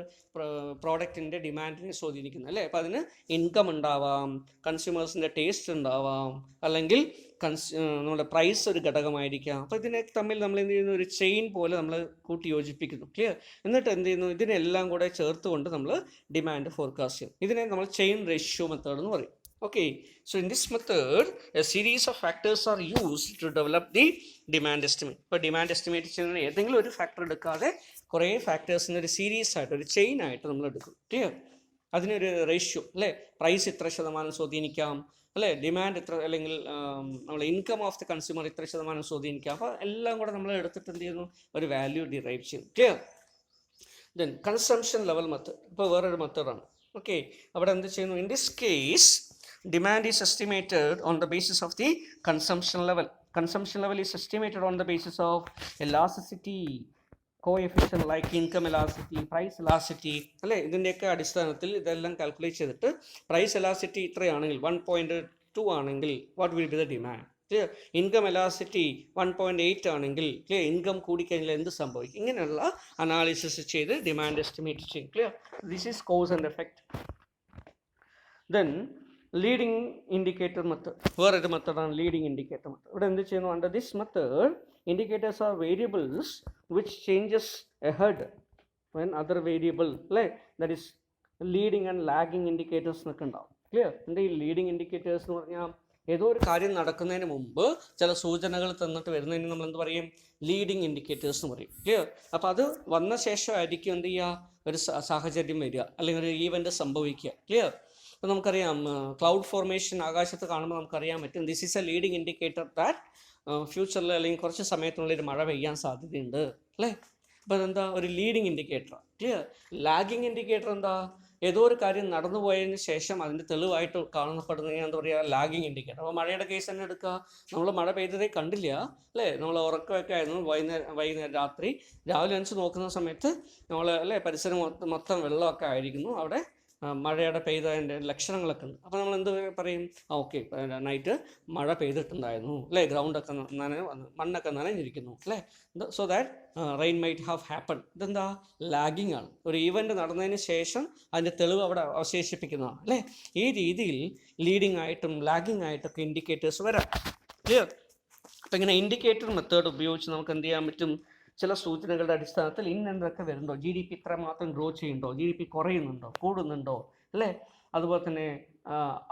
പ്രോഡക്റ്റിൻ്റെ ഡിമാൻഡിനെ സ്വാധീനിക്കുന്നത് അല്ലേ. അപ്പോൾ അതിന് ഇൻകം ഉണ്ടാവാം, കൺസ്യൂമേഴ്സിൻ്റെ ടേസ്റ്റ് ഉണ്ടാവാം, അല്ലെങ്കിൽ നമ്മുടെ പ്രൈസ് ഒരു ഘടകമായിരിക്കാം. അപ്പോൾ ഇതിനെ തമ്മിൽ നമ്മൾ എന്ത് ചെയ്യുന്നു, ഒരു ചെയിൻ പോലെ നമ്മൾ കൂട്ടി യോജിപ്പിക്കുന്നു. ക്ലിയർ? എന്നിട്ട് എന്ത് ചെയ്യുന്നു, ഇതിനെല്ലാം കൂടെ ചേർത്തുകൊണ്ട് നമ്മൾ ഡിമാൻഡ് ഫോർകാസ്റ്റ് ചെയ്യും. ഇതിനെ നമ്മൾ ചെയിൻ റേഷ്യോ മെത്തേഡ് എന്ന് പറയും. Okay, so in this method, a series of factors are used to develop the demand estimate. ഇപ്പോൾ ഡിമാൻഡ് എസ്റ്റിമേറ്റ് ചെയ്യുന്ന ഏതെങ്കിലും ഒരു ഫാക്ടർ എടുക്കാതെ കുറേ ഫാക്ടേഴ്സിന് ഒരു സീരീസ് ആയിട്ട് ഒരു ചെയിൻ ആയിട്ട് നമ്മൾ എടുക്കും. ക്ലിയർ? അതിനൊരു റേഷ്യോ അല്ലേ, പ്രൈസ് ഇത്ര ശതമാനം സ്വാധീനിക്കാം അല്ലേ, ഡിമാൻഡ് ഇത്ര, അല്ലെങ്കിൽ നമ്മൾ ഇൻകം ഓഫ് ദി കൺസ്യൂമർ ഇത്ര ശതമാനം സ്വാധീനിക്കാം. അപ്പോൾ എല്ലാം കൂടെ നമ്മൾ എടുത്തിട്ട് എന്ത് ചെയ്യുന്നു, ഒരു വാല്യൂ ഡിറൈവ് ചെയ്യുന്നു. Clear? Then consumption level method ഇപ്പോൾ വേറൊരു മെത്തേഡാണ്. ഓക്കെ, അവിടെ എന്ത് ചെയ്യുന്നു, in this case demand is estimated on the basis of the consumption level. Consumption level is estimated on the basis of elasticity coefficient like income elasticity, price elasticity അല്ലേ. ഇതിൻ്റെയൊക്കെ അടിസ്ഥാനത്തിൽ ഇതെല്ലാം കാൽക്കുലേറ്റ് ചെയ്തിട്ട് പ്രൈസ് എലാസിറ്റി ഇത്രയാണെങ്കിൽ 1.2 ആണെങ്കിൽ what will be the demand. Clear? Income elasticity 1.8 ആണെങ്കിൽ clear, income കൂടിക്കഴിഞ്ഞാൽ എന്ത് സംഭവിക്കും, ഇങ്ങനെയുള്ള അനാലിസിസ് ചെയ്ത് ഡിമാൻഡ് എസ്റ്റിമേറ്റ് ചെയ്യും. Clear? This is cause and effect. Then leading indicator method, വേറൊരു മെത്തേഡാണ് ലീഡിങ് ഇൻഡിക്കേറ്റർ മെത്തേഡ്. ഇവിടെ എന്ത് ചെയ്യുന്നു, under this method indicators are variables which changes ahead when other variable അല്ലേ, that is leading and lagging indicators എന്നൊക്കെ ഉണ്ടാവും. Clear? എന്താ ഈ ലീഡിങ് ഇൻഡിക്കേറ്റേഴ്സ് എന്ന് പറഞ്ഞാൽ ഏതോ ഒരു കാര്യം നടക്കുന്നതിന് മുമ്പ് ചില സൂചനകൾ തന്നിട്ട് വരുന്നതിന് നമ്മൾ എന്ത് പറയും? ലീഡിങ് ഇൻഡിക്കേറ്റേഴ്സ് എന്ന് പറയും. ക്ലിയർ? അപ്പോൾ അത് വന്ന ശേഷമായിരിക്കും എന്ത് ചെയ്യുക, ഒരു സാഹചര്യം വരിക അല്ലെങ്കിൽ ഒരു ഈവൻറ്റ് സംഭവിക്കുക. ക്ലിയർ? അപ്പോൾ നമുക്കറിയാം ക്ലൗഡ് ഫോർമേഷൻ ആകാശത്ത് കാണുമ്പോൾ നമുക്കറിയാൻ പറ്റും this is A leading indicator that ഫ്യൂച്ചറിൽ അല്ലെങ്കിൽ കുറച്ച് സമയത്തിനുള്ളിൽ മഴ പെയ്യാൻ സാധ്യതയുണ്ട് അല്ലേ. അപ്പോൾ അതെന്താ? ഒരു leading indicator. Clear? Lagging indicator എന്താ? ഏതോ ഒരു കാര്യം നടന്നു പോയതിന് ശേഷം അതിൻ്റെ തെളിവായിട്ട് കാണപ്പെടുന്നതിന് എന്താ പറയുക? Lagging indicator. അപ്പോൾ മഴയുടെ കേസ് തന്നെ എടുക്കുക. നമ്മൾ മഴ പെയ്തതേ കണ്ടില്ല അല്ലേ, നമ്മൾ ഉറക്കമൊക്കെ ആയിരുന്നു, വൈകുന്നേരം രാവിലെ എണിച്ച് നോക്കുന്ന സമയത്ത് നമ്മൾ അല്ലേ പരിസരം മൊത്തം വെള്ളമൊക്കെ ആയിരിക്കുന്നു, അവിടെ മഴയുടെ പെയ്തതിൻ്റെ ലക്ഷണങ്ങളൊക്കെ ഉണ്ട്. അപ്പോൾ നമ്മൾ എന്ത് പറയും? ഓക്കെ നൈറ്റ് മഴ പെയ്തിട്ടുണ്ടായിരുന്നു അല്ലേ, ഗ്രൗണ്ടൊക്കെ മണ്ണൊക്കെ നനഞ്ഞിരിക്കുന്നു അല്ലേ, so that rain might have happen. ഇതെന്താ? ലാഗിങ് ആണ്. ഒരു ഈവൻറ്റ് നടന്നതിന് ശേഷം അതിൻ്റെ തെളിവ് അവിടെ അവശേഷിപ്പിക്കുന്നതാണ് അല്ലേ. ഈ രീതിയിൽ ലീഡിങ് ആയിട്ടും ലാഗിങ് ആയിട്ടൊക്കെ ഇൻഡിക്കേറ്റേഴ്സ് വരാം. ക്ലിയർ? അപ്പം ഇങ്ങനെ ഇൻഡിക്കേറ്റർ മെത്തേഡ് ഉപയോഗിച്ച് നമുക്ക് എന്ത് ചെയ്യാൻ പറ്റും? ചില സൂചനകളുടെ അടിസ്ഥാനത്തിൽ എന്തൊക്കെ വരുന്നുണ്ടോ, GDP ഇത്രമാത്രം ഗ്രോ ചെയ്യുന്നുണ്ടോ, GDP കുറയുന്നുണ്ടോ, കൂടുന്നുണ്ടോ അല്ലേ, അതുപോലെ തന്നെ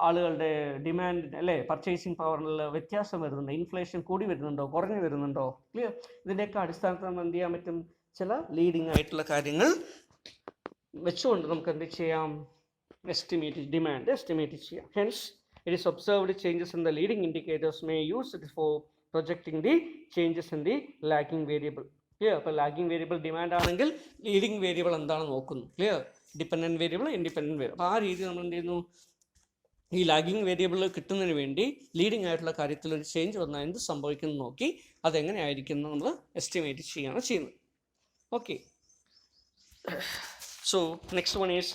ആളുകളുടെ ഡിമാൻഡ് അല്ലേ, പർച്ചേസിങ് പവറിൽ വ്യത്യാസം വരുന്നുണ്ടോ, ഇൻഫ്ലേഷൻ കൂടി വരുന്നുണ്ടോ, കുറഞ്ഞു വരുന്നുണ്ടോ. ക്ലിയർ? ഇതിൻ്റെയൊക്കെ അടിസ്ഥാനത്തിൽ നമ്മൾ എന്ത് ചെയ്യാൻ പറ്റും? ചില ലീഡിങ് ആയിട്ടുള്ള കാര്യങ്ങൾ വെച്ചുകൊണ്ട് നമുക്ക് എന്ത് ചെയ്യാം? ഡിമാൻഡ് എസ്റ്റിമേറ്റ് ചെയ്യാം. Hence it is observed changes in the leading indicators may use it for projecting the changes in the lagging variable. Clear? അപ്പോൾ ലാഗിങ് വേരിയബിൾ ഡിമാൻഡ് ആണെങ്കിൽ ലീഡിങ് വേരിയബിൾ എന്താണെന്ന് നോക്കുന്നു. Clear? Dependent variable, independent variable. അപ്പോൾ ആ രീതി നമ്മൾ എന്ത് ചെയ്യുന്നു? ഈ ലാഗിങ് വേരിയബിൾ കിട്ടുന്നതിന് വേണ്ടി ലീഡിങ് ആയിട്ടുള്ള കാര്യത്തിൽ ഒരു ചേഞ്ച് വന്നാൽ എന്ത് സംഭവിക്കുന്നു നോക്കി അതെങ്ങനെ ആയിരിക്കും നമ്മൾ എസ്റ്റിമേറ്റ് ചെയ്യുകയാണ് ചെയ്യുന്നത്. Okay, so next one is,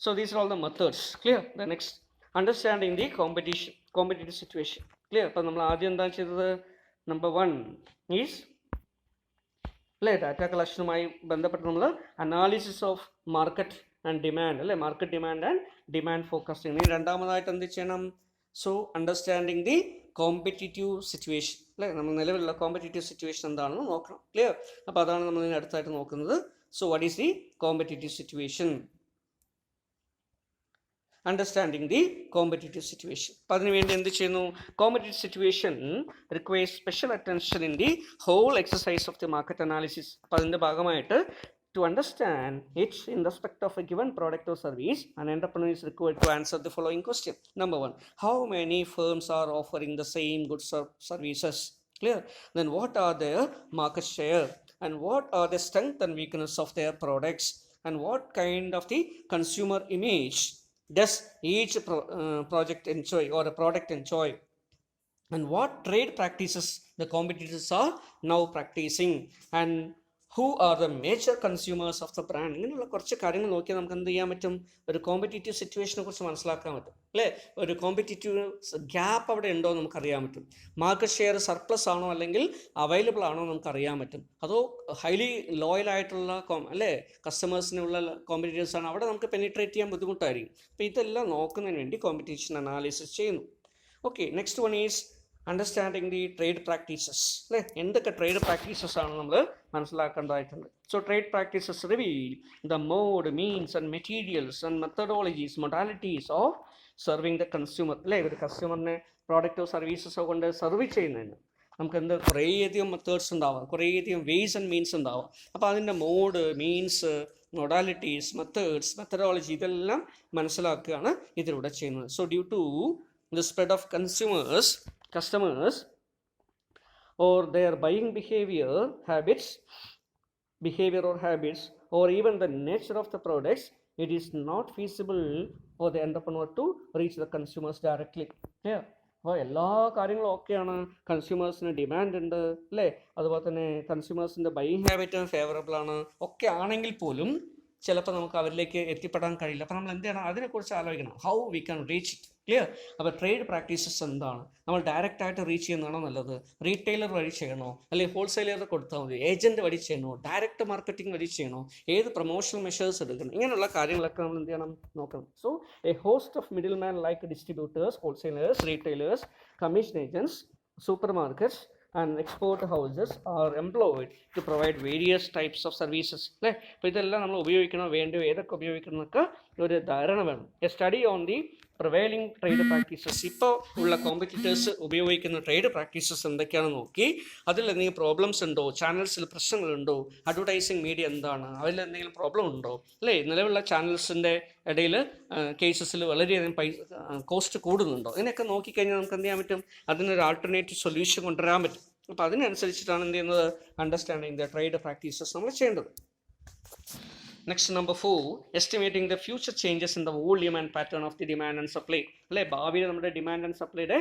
so these are all the methods. Clear? The next, understanding the competitive situation. Clear? അപ്പോൾ നമ്മൾ ആദ്യം എന്താ ചെയ്തത്? നമ്പർ 1 ഈസ് അല്ലേ ഡാറ്റ കളക്ഷനുമായി ബന്ധപ്പെട്ട് നമ്മൾ analysis of market and demand അല്ലേ, market demand and demand focusing. ഇനി രണ്ടാമതായിട്ട് എന്ത് ചെയ്യണം? So understanding the competitive situation അല്ലേ, നമ്മൾ നിലവിലുള്ള കോമ്പറ്റിറ്റീവ് സിറ്റുവേഷൻ എന്താണെന്ന് നോക്കണം. ക്ലിയർ? അപ്പോൾ അതാണ് നമ്മൾ ഇതിന് അടുത്തായിട്ട് നോക്കുന്നത്. So what is the competitive situation? Understanding the competitive situation. അപ്പോൾ അതിനുവേണ്ടി എന്ത് ചെയ്യുന്നു? Competitive situation requires special attention in the whole exercise of the market analysis. അപ്പോൾ അതിൻ്റെ ഭാഗമായിട്ട് to understand it in respect of a given product or service, an entrepreneur is required to answer the following question. Number 1, how many firms are offering the same goods or services? Clear? Then what are their market share, and what are the strengths and weaknesses of their products, and what kind of the consumer image does each project enjoy or a product enjoy, and what trade practices the competitors are now practicing, and who are the major consumers of the brand. ഇങ്ങനെയുള്ള കുറച്ച് കാര്യങ്ങൾ നോക്കിയാൽ നമുക്ക് എന്ത് ചെയ്യാൻ പറ്റും? ഒരു competitive സിറ്റുവേഷനെ കുറിച്ച് മനസ്സിലാക്കാൻ പറ്റും അല്ലേ, ഒരു കോമ്പറ്റീറ്റീവ് ഗ്യാപ്പ് അവിടെ ഉണ്ടോ എന്ന് നമുക്കറിയാൻ പറ്റും. മാർക്കറ്റ് ഷെയർ സർപ്ലസ് ആണോ അല്ലെങ്കിൽ അവൈലബിൾ ആണോ നമുക്കറിയാൻ പറ്റും. അതോ ഹൈലി ലോയൽ ആയിട്ടുള്ള അല്ലേ കസ്റ്റമേഴ്സിനുള്ള കോമ്പറ്റീറ്റേഴ്സ് ആണ്, അവിടെ നമുക്ക് പെനിട്രേറ്റ് ചെയ്യാൻ ബുദ്ധിമുട്ടായിരിക്കും. അപ്പോൾ ഇതെല്ലാം നോക്കുന്നതിന് വേണ്ടി കോമ്പറ്റീഷൻ അനാലിസിസ് ചെയ്യുന്നു. Okay, next one is understanding the trade practices അല്ലേ, എന്തൊക്കെ ട്രേഡ് പ്രാക്ടീസസ് ആണ് നമ്മൾ മനസ്സിലാക്കേണ്ടതായിട്ടുണ്ട്. So trade practices reveal the mode, means and materials and methodologies, modalities of serving the consumer അല്ലേ. ഒരു കസ്റ്റമറിനെ പ്രോഡക്റ്റോ സർവീസസോ കൊണ്ട് സെർവ് ചെയ്യുന്നതിന് നമുക്ക് എന്ത് കുറേയധികം മെത്തേഡ്സ് ഉണ്ടാവാം, കുറേയധികം വേസ് ആൻഡ് മീൻസ് ഉണ്ടാവാം. അപ്പോൾ അതിൻ്റെ mode, means, modalities, methods, methodology ഇതെല്ലാം മനസ്സിലാക്കുകയാണ് ഇതിലൂടെ ചെയ്യുന്നത്. So due to the spread of customers or their buying behavior or habits, or even the nature of the products, it is not feasible for the entrepreneur to reach the consumers directly. Clear? അപ്പോൾ എല്ലാ കാര്യങ്ങളും ഓക്കെയാണ്, കൺസ്യൂമേഴ്സിന് demand ഉണ്ട് അല്ലേ, അതുപോലെ തന്നെ കൺസ്യൂമേഴ്സിൻ്റെ buying habit favourable ആണ്, ഒക്കെ ആണെങ്കിൽ പോലും ചിലപ്പോൾ നമുക്ക് അവരിലേക്ക് എത്തിപ്പെടാൻ കഴിയില്ല. അപ്പോൾ നമ്മൾ എന്ത് ചെയ്യണം? അതിനെക്കുറിച്ച് ആലോചിക്കണം. How we can reach it. Clear? അപ്പോൾ ട്രേഡ് പ്രാക്ടീസസ് എന്താണ്? നമ്മൾ ഡയറക്റ്റായിട്ട് റീച്ച് ചെയ്യുന്നതാണോ നല്ലത്? റീറ്റെയിലർ വഴി ചെയ്യണോ, അല്ലെങ്കിൽ ഹോൾസെയിലർ കൊടുത്താൽ മതി? ഏജൻറ്റ് വഴി ചെയ്യണോ? ഡയറക്റ്റ് മാർക്കറ്റിംഗ് വഴി ചെയ്യണോ? ഏത് പ്രൊമോഷണൽ മെഷേഴ്സ് എടുക്കണം? ഇങ്ങനെയുള്ള കാര്യങ്ങളൊക്കെ നമ്മൾ എന്ത് ചെയ്യണം? നോക്കണം. So A host of middle man like distributors, wholesalers, retailers, commission agents, super markets, and export houses are employed to provide various types of services. അല്ലേ? അപ്പോൾ ഇതെല്ലാം നമ്മൾ ഉപയോഗിക്കണോ വേണ്ടയോ ഏതൊക്കെ ഉപയോഗിക്കണമെന്നൊക്കെ ഒരു ധാരണ വേണം. A study on the prevailing trade practices, ഇപ്പോൾ ഉള്ള കോമ്പറ്റീറ്റേഴ്സ് ഉപയോഗിക്കുന്ന ട്രേഡ് പ്രാക്ടീസസ് എന്തൊക്കെയാണെന്ന് നോക്കി അതിൽ എന്തെങ്കിലും പ്രോബ്ലംസ് ഉണ്ടോ, ചാനൽസിൽ പ്രശ്നങ്ങളുണ്ടോ, അഡ്വർടൈസിങ് മീഡിയ എന്താണ്, അതിൽ എന്തെങ്കിലും പ്രോബ്ലം ഉണ്ടോ, അല്ലേ? നിലവിലുള്ള ചാനൽസിൻ്റെ ഇടയിൽ കേസസിൽ വളരെയധികം കോസ്റ്റ് കൂടുന്നുണ്ടോ, ഇതിനൊക്കെ നോക്കിക്കഴിഞ്ഞാൽ നമുക്ക് എന്ത് ചെയ്യാൻ പറ്റും, അതിനൊരു ആൾട്ടർനേറ്റീവ് സൊല്യൂഷൻ കൊണ്ടുവരാൻ പറ്റും. അപ്പോൾ അതിനനുസരിച്ചിട്ടാണ് എന്ത് ചെയ്യുന്നത്, അണ്ടർസ്റ്റാൻഡിങ് ദ ട്രേഡ് പ്രാക്ടീസസ് നമ്മൾ ചെയ്യേണ്ടത്. Next number 4, estimating the future changes in the volume and pattern of the demand and supply. അല്ലേ? ഭാവിയിൽ നമ്മുടെ ഡിമാൻഡ് ആൻഡ് സപ്ലൈയുടെ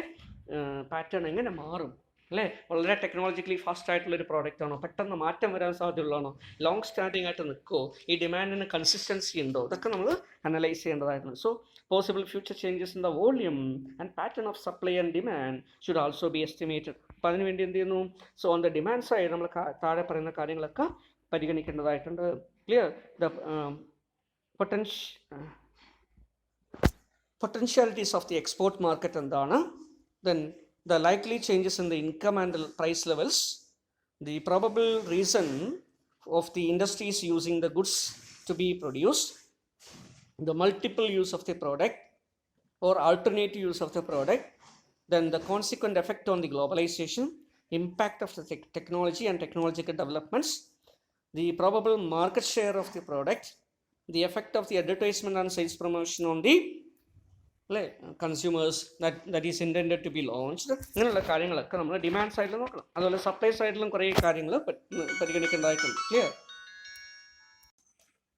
പാറ്റേൺ എങ്ങനെ മാറും, അല്ലേ? വളരെ ടെക്നോളജിക്കലി ഫാസ്റ്റ് ആയിട്ടുള്ളൊരു പ്രോഡക്റ്റ് ആണോ, പെട്ടെന്ന് മാറ്റം വരാൻ സാധ്യതയുള്ളതാണോ, ലോങ് സ്റ്റാൻഡിങ് ആയിട്ട് നിൽക്കുമോ, ഈ ഡിമാൻഡിന് കൺസിസ്റ്റൻസി ഉണ്ടോ, ഇതൊക്കെ നമ്മൾ അനലൈസ് ചെയ്യേണ്ടതായിട്ടുണ്ട്. So possible future changes in the volume and pattern of supply and demand should also be estimated. അപ്പോൾ അതിനുവേണ്ടി എന്ത് ചെയ്യുന്നു, so on the demand side നമ്മൾ താഴെ പറയുന്ന കാര്യങ്ങളൊക്കെ പരിഗണിക്കേണ്ടതായിട്ടുണ്ട്. Clear? The potentialities of the export market എന്താണ്, then the likely changes in the income and the price levels, the probable reason of the industries using the goods to be produced, the multiple use of the product or alternative use of the product, then the consequent effect on the globalization, impact of the technology and technological developments, the probable market share of the product, the effect of the advertisement and sales promotion on the consumers that is intended to be launched. ഇങ്ങനെയുള്ള കാര്യങ്ങളൊക്കെ നമ്മൾ demand സൈഡിൽ നോക്കണം. അതുപോലെ supply സൈഡിലും കുറേ കാര്യങ്ങൾ പരിഗണിക്കേണ്ടതായിട്ടുണ്ട്. Clear?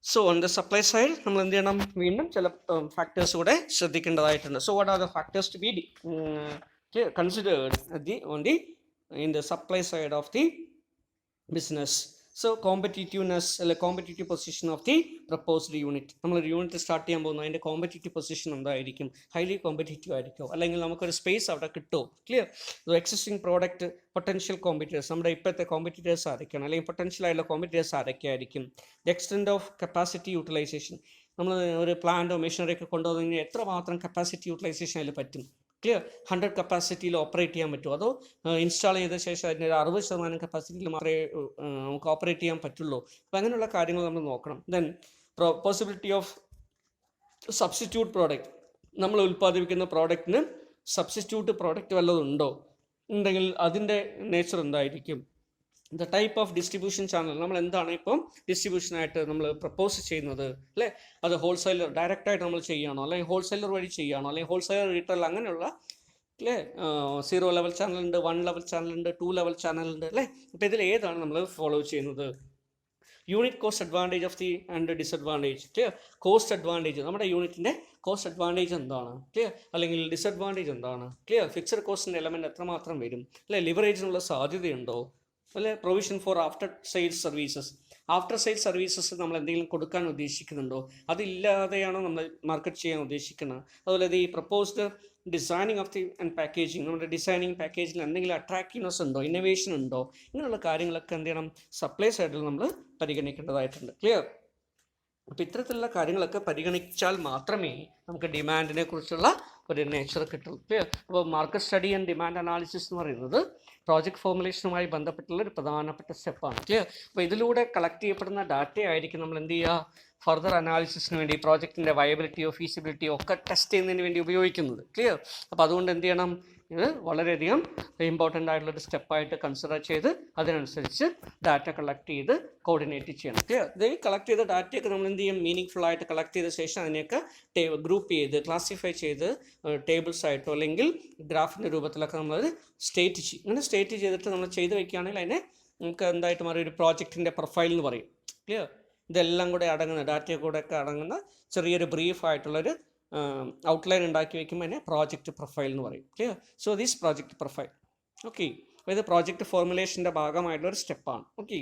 So on the supply side നമ്മൾ എന്ത് ചെയ്യണം, വീണ്ടും ചില ഫാക്ടേഴ്സ് കൂടെ ശ്രദ്ധിക്കേണ്ടതായിട്ടുണ്ട്. So what are the factors to be considered in the supply side of the business? So competitiveness അല്ലെ competitive position of the proposed unit. നമ്മളൊരു യൂണിറ്റ് സ്റ്റാർട്ട് ചെയ്യാൻ പോകുന്നു, അതിൻ്റെ കോമ്പറ്റീറ്റീവ് പൊസിഷൻ എന്തായിരിക്കും, ഹൈലി കോമ്പറ്റീറ്റീവ് ആയിരിക്കും, അല്ലെങ്കിൽ നമുക്കൊരു സ്പേസ് അവിടെ കിട്ടുമോ? Clear? Existing product potential competitors, നമ്മുടെ ഇപ്പോഴത്തെ കോമ്പറ്റീറ്റേഴ്സ് ആരൊക്കെയാണ്, അല്ലെങ്കിൽ പൊട്ടൻഷ്യൽ ആയിട്ടുള്ള കോമ്പറ്റീറ്റേഴ്സ് ആരൊക്കെ ആയിരിക്കും. The extent of capacity utilisation, നമ്മൾ ഒരു പ്ലാന്റോ മെഷീനറി ഒക്കെ കൊണ്ടുവന്നു എത്രമാത്രം കപ്പാസിറ്റി യൂട്ടിലൈസേഷൻ അതിൽ പറ്റും. ക്ലിയർ? 100 കപ്പാസിറ്റിയിൽ ഓപ്പറേറ്റ് ചെയ്യാൻ പറ്റുമോ, അതോ ഇൻസ്റ്റാൾ ചെയ്ത ശേഷം അതിൻ്റെ ഒരു 60% കപ്പാസിറ്റിയിൽ മാത്രമേ നമുക്ക് ഓപ്പറേറ്റ് ചെയ്യാൻ പറ്റുള്ളൂ? അപ്പോൾ അങ്ങനെയുള്ള കാര്യങ്ങൾ നമ്മൾ നോക്കണം. Then possibility of substitute product, നമ്മൾ ഉൽപ്പാദിപ്പിക്കുന്ന പ്രോഡക്റ്റിന് സബ്സ്റ്റിറ്റ്യൂട്ട് പ്രോഡക്റ്റ് വല്ലതും ഉണ്ടോ, ഉണ്ടെങ്കിൽ അതിൻ്റെ നേച്ചർ എന്തായിരിക്കും. The type of distribution channel, നമ്മൾ എന്താണ് ഇപ്പം ഡിസ്ട്രിബ്യൂഷനായിട്ട് നമ്മൾ പ്രപ്പോസ് ചെയ്യുന്നത്, അല്ലേ? അത് ഹോൾസെയിലർ ഡയറക്റ്റായിട്ട് നമ്മൾ ചെയ്യുകയാണോ, അല്ലെങ്കിൽ ഹോൾസെയിലർ വഴി ചെയ്യുകയാണോ, അല്ലെങ്കിൽ ഹോൾസെയിലർ റീറ്റെയിൽ, അങ്ങനെയുള്ള അല്ലേ 0 ലെവൽ ചാനലുണ്ട്, 1 ലെവൽ ചാനലുണ്ട്, 2 ലെവൽ ചാനലുണ്ട്, അല്ലേ? അപ്പോൾ ഇതിൽ ഏതാണ് നമ്മൾ ഫോളോ ചെയ്യുന്നത്? Unit cost advantage of the and disadvantage. Clear? Cost advantage, നമ്മുടെ യൂണിറ്റിൻ്റെ കോസ്റ്റ് അഡ്വാൻറ്റേജ് എന്താണ്, ക്ലിയർ? അല്ലെങ്കിൽ ഡിസഡ്വാൻറ്റേജ് എന്താണ്, ക്ലിയർ? ഫിക്സഡ് കോസ്റ്റിൻ്റെ എലമെൻറ്റ് എത്രമാത്രം വരും, അല്ലെ? ലിവറേജിനുള്ള സാധ്യതയുണ്ടോ, അല്ലെ? Provision for after sales services, after sales services നമ്മൾ എന്തെങ്കിലും കൊടുക്കാൻ ഉദ്ദേശിക്കുന്നുണ്ടോ, അതില്ലാതെയാണോ നമ്മൾ മാർക്കറ്റ് ചെയ്യാൻ ഉദ്ദേശിക്കുന്നത്? അതുപോലെ ഈ proposed designing of the and packaging, നമ്മുടെ ഡിസൈനിങ് പാക്കേജിൽ എന്തെങ്കിലും അട്രാക്റ്റീവ്നെസ് ഉണ്ടോ, ഇന്നോവേഷൻ ഉണ്ടോ, ഇങ്ങനെയുള്ള കാര്യങ്ങളൊക്കെ എന്ത് ചെയ്യണം, സപ്ലൈ സൈഡിൽ നമ്മൾ പരിഗണിക്കേണ്ടതായിട്ടുണ്ട്. ക്ലിയർ? അപ്പോൾ ഇത്തരത്തിലുള്ള കാര്യങ്ങളൊക്കെ പരിഗണിച്ചാൽ മാത്രമേ നമുക്ക് ഡിമാൻഡിനെ കുറിച്ചുള്ള ഒരു നേച്ചർ കിട്ടുള്ളൂ. ക്ലിയർ? അപ്പോൾ market study and demand analysis എന്ന് പറയുന്നത് പ്രോജക്റ്റ് ഫോർമുലേഷനുമായി ബന്ധപ്പെട്ടുള്ള ഒരു പ്രധാനപ്പെട്ട സ്റ്റെപ്പാണ്. ക്ലിയർ? അപ്പോൾ ഇതിലൂടെ കളക്ട് ചെയ്യപ്പെടുന്ന ഡാറ്റ ആയിരിക്കും നമ്മൾ എന്ത് ചെയ്യുക, ഫർദർ അനാലിസിസിന് വേണ്ടി പ്രോജക്റ്റിൻ്റെ വയബിലിറ്റിയോ ഫീസിബിലിറ്റിയോ ഒക്കെ ടെസ്റ്റ് ചെയ്യുന്നതിന് വേണ്ടി ഉപയോഗിക്കുന്നത്. ക്ലിയർ? അപ്പോൾ അതുകൊണ്ട് എന്ത് ചെയ്യണം, ഇത് വളരെയധികം ഇമ്പോർട്ടൻ്റ് ആയിട്ടുള്ളൊരു സ്റ്റെപ്പായിട്ട് കൺസിഡർ ചെയ്ത് അതിനനുസരിച്ച് ഡാറ്റ കളക്ട് ചെയ്ത് കോർഡിനേറ്റ് ചെയ്യണം. ക്ലിയർ? ഇത് കളക്ട് ചെയ്ത ഡാറ്റയൊക്കെ നമ്മൾ എന്ത് ചെയ്യും, മീനിങ് ഫുൾ ആയിട്ട് കളക്ട് ചെയ്ത ശേഷം അതിനെയൊക്കെ ഗ്രൂപ്പ് ചെയ്ത് ക്ലാസിഫൈ ചെയ്ത് ടേബിൾസ് ആയിട്ടോ അല്ലെങ്കിൽ ഗ്രാഫിൻ്റെ രൂപത്തിലൊക്കെ നമ്മളത് സ്റ്റേറ്റ് ചെയ്യും. അങ്ങനെ സ്റ്റേറ്റ് ചെയ്തിട്ട് നമ്മൾ ചെയ്ത് വയ്ക്കുകയാണെങ്കിൽ അതിനെ നമുക്ക് എന്തായിട്ട് മാറി ഒരു പ്രോജക്റ്റിൻ്റെ പ്രൊഫൈൽ എന്ന് പറയും. ക്ലിയർ? ഇതെല്ലാം കൂടെ അടങ്ങുന്ന ഡാറ്റയെ കൂടെ ഒക്കെ അടങ്ങുന്ന ചെറിയൊരു ബ്രീഫായിട്ടുള്ളൊരു ഔട്ട്ലൈൻ ഉണ്ടാക്കി വയ്ക്കുമ്പോൾ അതിനെ പ്രോജക്റ്റ് പ്രൊഫൈൽ എന്ന് പറയും. Clear? So this project profile. Okay, ഇത് പ്രോജക്റ്റ് ഫോർമുലേഷൻ്റെ ഭാഗമായിട്ടുള്ളൊരു സ്റ്റെപ്പാണ്. ഓക്കെ.